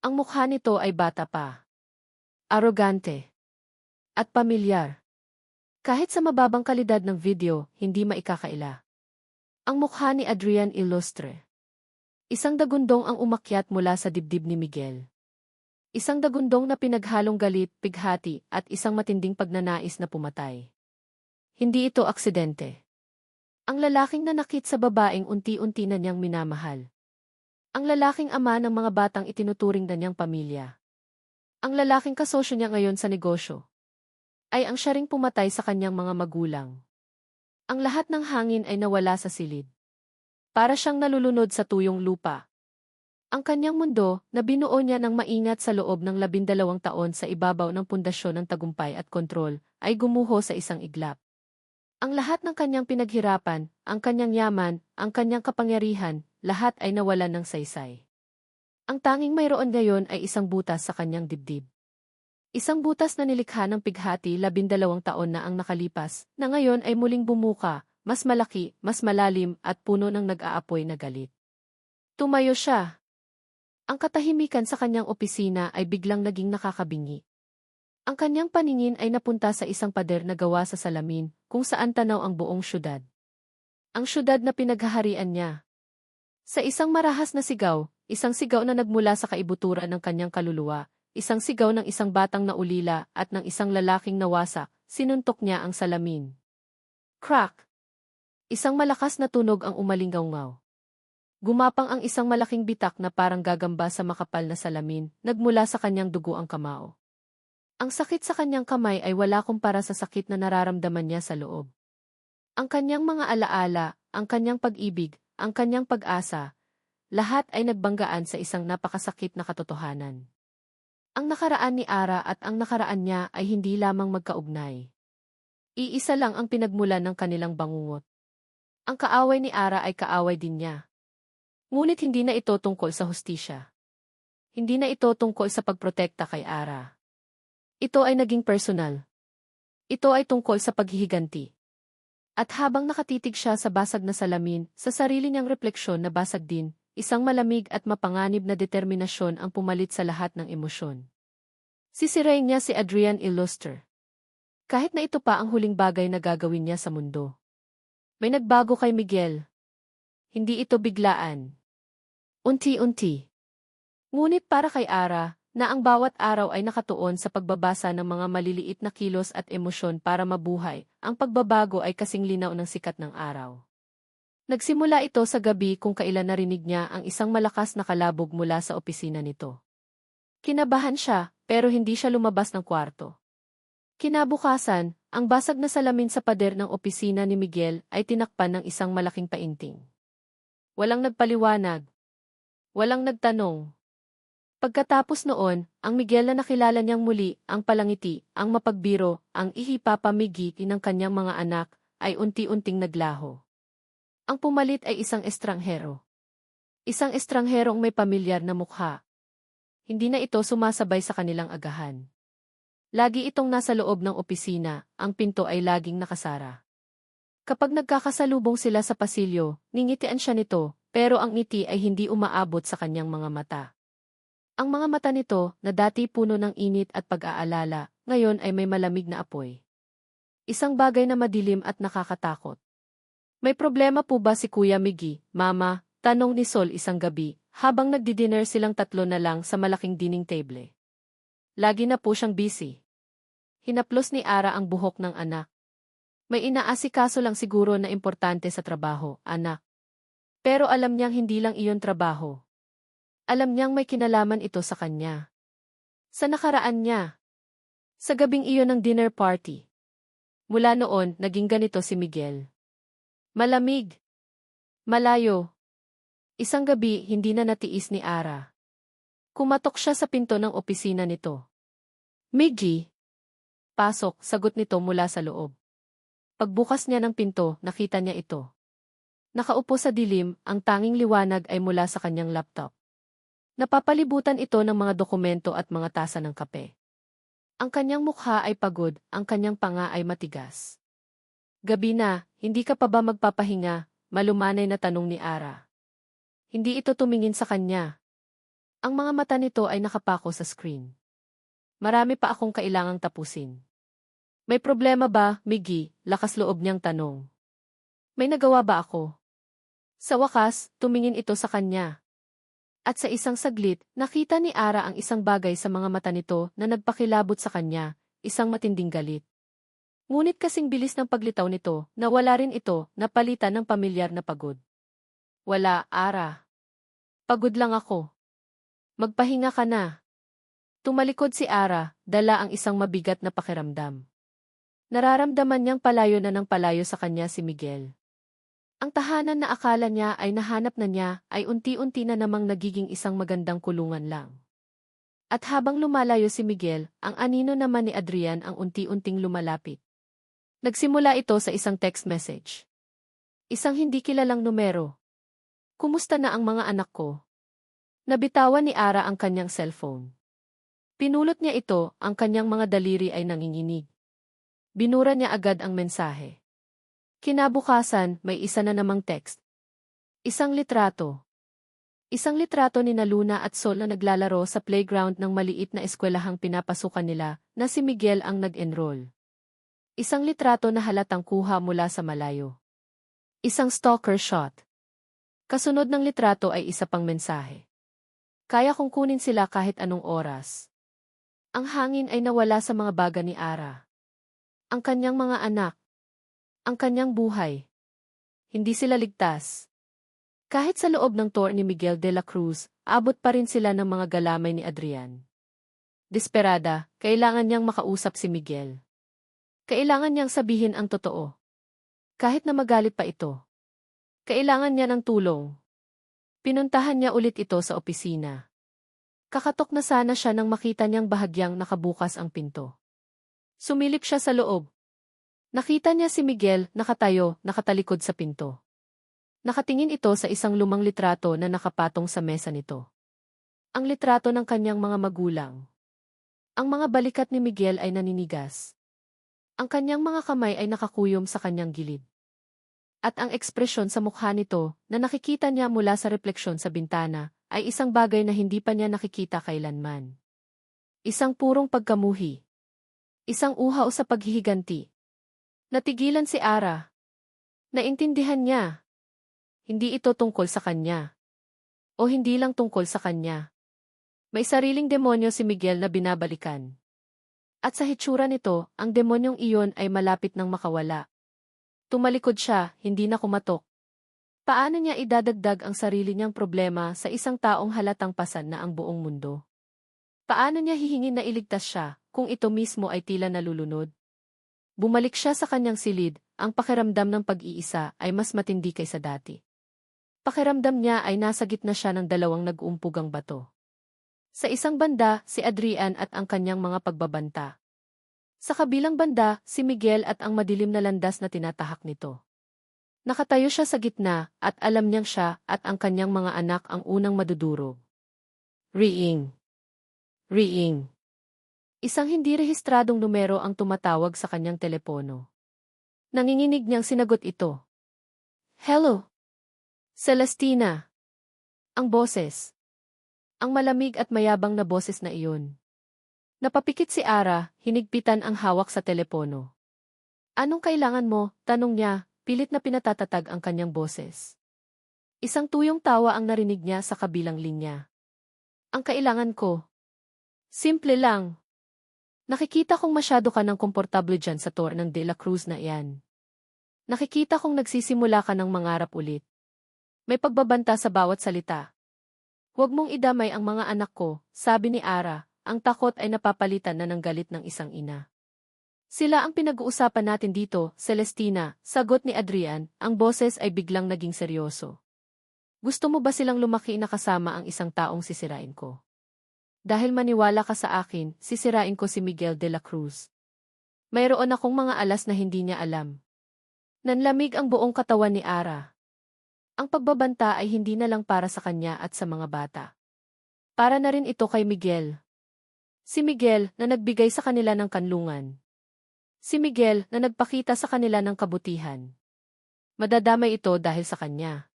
Ang mukha nito ay bata pa. Arogante. At pamilyar. Kahit sa mababang kalidad ng video, hindi maikakaila. Ang mukha ni Adrian Ilustre. Isang dagundong ang umakyat mula sa dibdib ni Miguel. Isang dagundong na pinaghalong galit, pighati, at isang matinding pagnanais na pumatay. Hindi ito aksidente. Ang lalaking nanakit sa babaeng unti-unti na niyang minamahal. Ang lalaking ama ng mga batang itinuturing na niyang pamilya. Ang lalaking kasosyo niya ngayon sa negosyo. Ay ang siya ring pumatay sa kanyang mga magulang. Ang lahat ng hangin ay nawala sa silid. Para siyang nalulunod sa tuyong lupa. Ang kanyang mundo, na binuo niya ng maingat sa loob ng 12 taon sa ibabaw ng pundasyon ng tagumpay at kontrol, ay gumuho sa isang iglap. Ang lahat ng kanyang pinaghirapan, ang kanyang yaman, ang kanyang kapangyarihan, lahat ay nawalan ng saysay. Ang tanging mayroon ngayon ay isang butas sa kanyang dibdib. Isang butas na nilikha ng pighati 12 taon na ang nakalipas, na ngayon ay muling bumuka, mas malaki, mas malalim at puno ng nag-aapoy na galit. Tumayo siya. Ang katahimikan sa kanyang opisina ay biglang naging nakakabingi. Ang kanyang paningin ay napunta sa isang pader na gawa sa salamin, kung saan tanaw ang buong syudad. Ang syudad na pinaghaharian niya. Sa isang marahas na sigaw, isang sigaw na nagmula sa kaibuturan ng kanyang kaluluwa, isang sigaw ng isang batang naulila at ng isang lalaking nawasak, sinuntok niya ang salamin. Crack! Isang malakas na tunog ang umalingaw-ngaw. Gumapang ang isang malaking bitak na parang gagamba sa makapal na salamin, nagmula sa kanyang dugo ang kamao. Ang sakit sa kanyang kamay ay wala kumpara sa sakit na nararamdaman niya sa loob. Ang kanyang mga alaala, ang kanyang pag-ibig, ang kanyang pag-asa, lahat ay nagbanggaan sa isang napakasakit na katotohanan. Ang nakaraan ni Ara at ang nakaraan niya ay hindi lamang magkaugnay. Iisa lang ang pinagmulan ng kanilang bangungot. Ang kaaway ni Ara ay kaaway din niya. Ngunit hindi na ito tungkol sa hustisya. Hindi na ito tungkol sa pagprotekta kay Ara. Ito ay naging personal. Ito ay tungkol sa paghihiganti. At habang nakatitig siya sa basag na salamin, sa sarili niyang refleksyon na basag din, isang malamig at mapanganib na determinasyon ang pumalit sa lahat ng emosyon. Sisirain niya si Adrian Ilustre. Kahit na ito pa ang huling bagay na gagawin niya sa mundo. May nagbago kay Miguel. Hindi ito biglaan. Unti-unti. Ngunit para kay Ara, na ang bawat araw ay nakatuon sa pagbabasa ng mga maliliit na kilos at emosyon para mabuhay, ang pagbabago ay kasing linaw ng sikat ng araw. Nagsimula ito sa gabi kung kailan narinig niya ang isang malakas na kalabog mula sa opisina nito. Kinabahan siya, pero hindi siya lumabas ng kwarto. Kinabukasan, ang basag na salamin sa pader ng opisina ni Miguel ay tinakpan ng isang malaking painting. Walang nagpaliwanag. Walang nagtanong. Pagkatapos noon, ang Miguel na nakilala niyang muli, ang palangiti, ang mapagbiro, ang ihipapamigi ng kanyang mga anak, ay unti-unting naglaho. Ang pumalit ay isang estranghero. Isang estrangherong may pamilyar na mukha. Hindi na ito sumasabay sa kanilang agahan. Lagi itong nasa loob ng opisina, ang pinto ay laging nakasara. Kapag nagkakasalubong sila sa pasilyo, ningitian siya nito, pero ang ngiti ay hindi umaabot sa kanyang mga mata. Ang mga mata nito, na dati puno ng init at pag-aalala, ngayon ay may malamig na apoy. Isang bagay na madilim at nakakatakot. May problema po ba si Kuya Miggy, Mama? Tanong ni Sol isang gabi, habang nagdi-dinner silang tatlo na lang sa malaking dining table. Lagi na po siyang busy. Hinaplos ni Ara ang buhok ng anak. May inaasikaso lang siguro na importante sa trabaho, anak. Pero alam niyang hindi lang iyon trabaho. Alam niyang may kinalaman ito sa kanya. Sa nakaraan niya. Sa gabing iyon ng dinner party. Mula noon, naging ganito si Miguel. Malamig. Malayo. Isang gabi, hindi na natiis ni Ara. Kumatok siya sa pinto ng opisina nito. Miggy. Pasok, sagot nito mula sa loob. Pagbukas niya ng pinto, nakita niya ito. Nakaupo sa dilim, ang tanging liwanag ay mula sa kanyang laptop. Napapalibutan ito ng mga dokumento at mga tasa ng kape. Ang kanyang mukha ay pagod, ang kanyang panga ay matigas. Gabi na, hindi ka pa ba magpapahinga? Malumanay na tanong ni Ara. Hindi ito tumingin sa kanya. Ang mga mata nito ay nakapako sa screen. Marami pa akong kailangang tapusin. May problema ba, Miggy? Lakas loob niyang tanong. May nagawa ba ako? Sa wakas, tumingin ito sa kanya. At sa isang saglit, nakita ni Ara ang isang bagay sa mga mata nito na nagpakilabot sa kanya, isang matinding galit. Ngunit kasing bilis ng paglitaw nito, nawala rin ito, napalitan ng pamilyar na pagod. Wala, Ara. Pagod lang ako. Magpahinga ka na. Tumalikod si Ara, dala ang isang mabigat na pakiramdam. Nararamdaman niyang palayo na ng palayo sa kanya si Miguel. Ang tahanan na akala niya ay nahanap na niya ay unti-unti na namang nagiging isang magandang kulungan lang. At habang lumalayo si Miguel, ang anino naman ni Adrian ang unti-unting lumalapit. Nagsimula ito sa isang text message. Isang hindi kilalang numero. Kumusta na ang mga anak ko? Nabitawan ni Ara ang kanyang cellphone. Pinulot niya ito, ang kanyang mga daliri ay nanginginig. Binura niya agad ang mensahe. Kinabukasan, may isa na namang text. Isang litrato. Isang litrato ni Luna at Sol na naglalaro sa playground ng maliit na eskwelahang pinapasukan nila, na si Miguel ang nag-enroll. Isang litrato na halatang kuha mula sa malayo. Isang stalker shot. Kasunod ng litrato ay isa pang mensahe. Kaya kong kunin sila kahit anong oras. Ang hangin ay nawala sa mga baga ni Ara. Ang kanyang mga anak. Ang kanyang buhay. Hindi sila ligtas. Kahit sa loob ng tour ni Miguel de la Cruz, abot pa rin sila ng mga galamay ni Adrian. Desperada, kailangan niyang makausap si Miguel. Kailangan niyang sabihin ang totoo. Kahit na magalit pa ito. Kailangan niya ng tulong. Pinuntahan niya ulit ito sa opisina. Kakatok na sana siya nang makita niyang bahagyang nakabukas ang pinto. Sumilip siya sa loob. Nakita niya si Miguel, nakatayo, nakatalikod sa pinto. Nakatingin ito sa isang lumang litrato na nakapatong sa mesa nito. Ang litrato ng kanyang mga magulang. Ang mga balikat ni Miguel ay naninigas. Ang kanyang mga kamay ay nakakuyom sa kanyang gilid. At ang ekspresyon sa mukha nito, na nakikita niya mula sa refleksyon sa bintana, ay isang bagay na hindi pa niya nakikita kailanman. Isang purong pagkamuhi. Isang uhaw sa paghihiganti. Natigilan si Ara. Naintindihan niya. Hindi ito tungkol sa kanya. O hindi lang tungkol sa kanya. May sariling demonyo si Miguel na binabalikan. At sa hitsura nito, ang demonyong iyon ay malapit nang makawala. Tumalikod siya, hindi na kumatok. Paano niya idadagdag ang sarili niyang problema sa isang taong halatang pasan na ang buong mundo? Paano niya hihingin na iligtas siya, kung ito mismo ay tila nalulunod? Bumalik siya sa kanyang silid, ang pakiramdam ng pag-iisa ay mas matindi kaysa dati. Pakiramdam niya ay nasa gitna siya ng dalawang nag-uumpugang bato. Sa isang banda, si Adrian at ang kanyang mga pagbabanta. Sa kabilang banda, si Miguel at ang madilim na landas na tinatahak nito. Nakatayo siya sa gitna at alam niyang siya at ang kanyang mga anak ang unang madudurog. Ring. Ring. Isang hindi rehistradong numero ang tumatawag sa kanyang telepono. Nanginginig niyang sinagot ito. Hello? Celestina. Ang boses. Ang malamig at mayabang na boses na iyon. Napapikit si Ara, hinigpitan ang hawak sa telepono. Anong kailangan mo? Tanong niya, pilit na pinatatatag ang kanyang boses. Isang tuyong tawa ang narinig niya sa kabilang linya. Ang kailangan ko. Simple lang. Nakikita kong masyado ka ng komportable dyan sa tour ng De La Cruz na iyan. Nakikita kong nagsisimula ka ng mangarap ulit. May pagbabanta sa bawat salita. Huwag mong idamay ang mga anak ko, sabi ni Ara, ang takot ay napapalitan na ng galit ng isang ina. Sila ang pinag-uusapan natin dito, Celestina, sagot ni Adrian, ang boses ay biglang naging seryoso. Gusto mo ba silang lumaki na kasama ang isang taong sisirain ko? Dahil maniwala ka sa akin, sisirain ko si Miguel de la Cruz. Mayroon akong mga alas na hindi niya alam. Nanlamig ang buong katawan ni Ara. Ang pagbabanta ay hindi na lang para sa kanya at sa mga bata. Para na rin ito kay Miguel. Si Miguel na nagbigay sa kanila ng kanlungan. Si Miguel na nagpakita sa kanila ng kabutihan. Madadamay ito dahil sa kanya.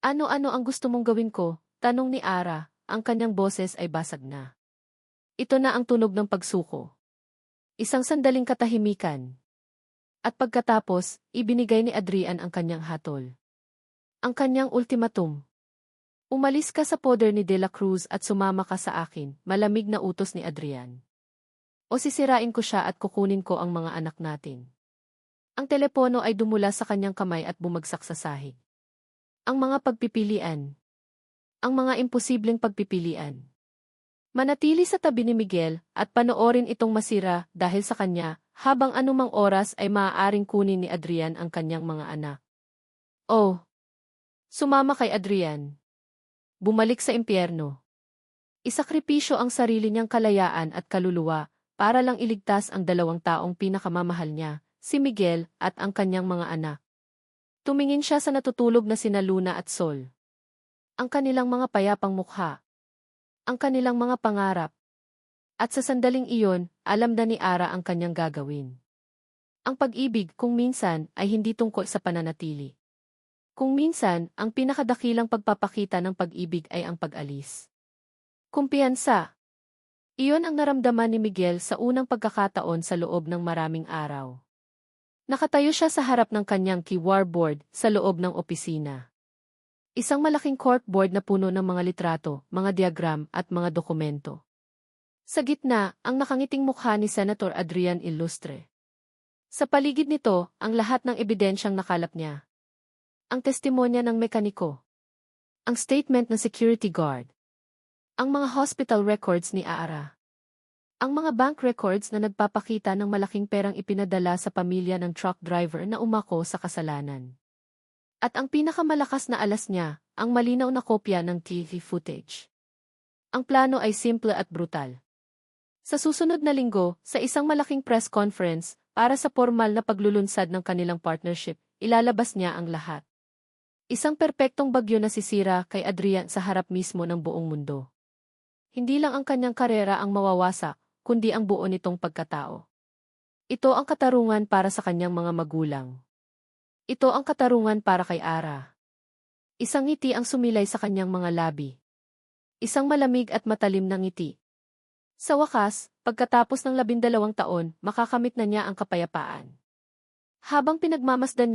Ano-ano ang gusto mong gawin ko? Tanong ni Ara, ang kanyang boses ay basag na. Ito na ang tunog ng pagsuko. Isang sandaling katahimikan. At pagkatapos, ibinigay ni Adrian ang kanyang hatol. Ang kanyang ultimatum. Umalis ka sa poder ni De La Cruz at sumama ka sa akin, malamig na utos ni Adrian. O sisirain ko siya at kukunin ko ang mga anak natin. Ang telepono ay dumula sa kanyang kamay at bumagsak sa sahig. Ang mga pagpipilian. Ang mga imposibleng pagpipilian. Manatili sa tabi ni Miguel at panoorin itong masira dahil sa kanya, habang anumang oras ay maaaring kunin ni Adrian ang kanyang mga anak. Oh! Sumama kay Adrian. Bumalik sa impyerno. Isakripisyo ang sarili niyang kalayaan at kaluluwa para lang iligtas ang dalawang taong pinakamamahal niya, si Miguel at ang kanyang mga anak. Tumingin siya sa natutulog na sina Luna at Sol. Ang kanilang mga payapang mukha. Ang kanilang mga pangarap. At sa sandaling iyon, alam na ni Ara ang kanyang gagawin. Ang pag-ibig kung minsan ay hindi tungkol sa pananatili. Kung minsan, ang pinakadakilang pagpapakita ng pag-ibig ay ang pag-alis. Kumpiyansa. Iyon ang naramdaman ni Miguel sa unang pagkakataon sa loob ng maraming araw. Nakatayo siya sa harap ng kanyang keyboard sa loob ng opisina. Isang malaking corkboard na puno ng mga litrato, mga diagram at mga dokumento. Sa gitna, ang nakangiting mukha ni Senator Adrian Illustre. Sa paligid nito, ang lahat ng ebidensyang nakalap niya. Ang testimonya ng mekaniko. Ang statement ng security guard. Ang mga hospital records ni Ara. Ang mga bank records na nagpapakita ng malaking perang ipinadala sa pamilya ng truck driver na umako sa kasalanan. At ang pinakamalakas na alas niya, ang malinaw na kopya ng TV footage. Ang plano ay simple at brutal. Sa susunod na linggo, sa isang malaking press conference, para sa formal na paglulunsad ng kanilang partnership, ilalabas niya ang lahat. Isang perpektong bagyo na sisira kay Adrian sa harap mismo ng buong mundo. Hindi lang ang kanyang karera ang mawawasak, kundi ang buo nitong pagkatao. Ito ang katarungan para sa kanyang mga magulang. Ito ang katarungan para kay Ara. Isang ngiti ang sumilay sa kanyang mga labi. Isang malamig at matalim na ngiti. Sa wakas, pagkatapos ng 12 taon, makakamit na niya ang kapayapaan. Habang pinagmamasdan niya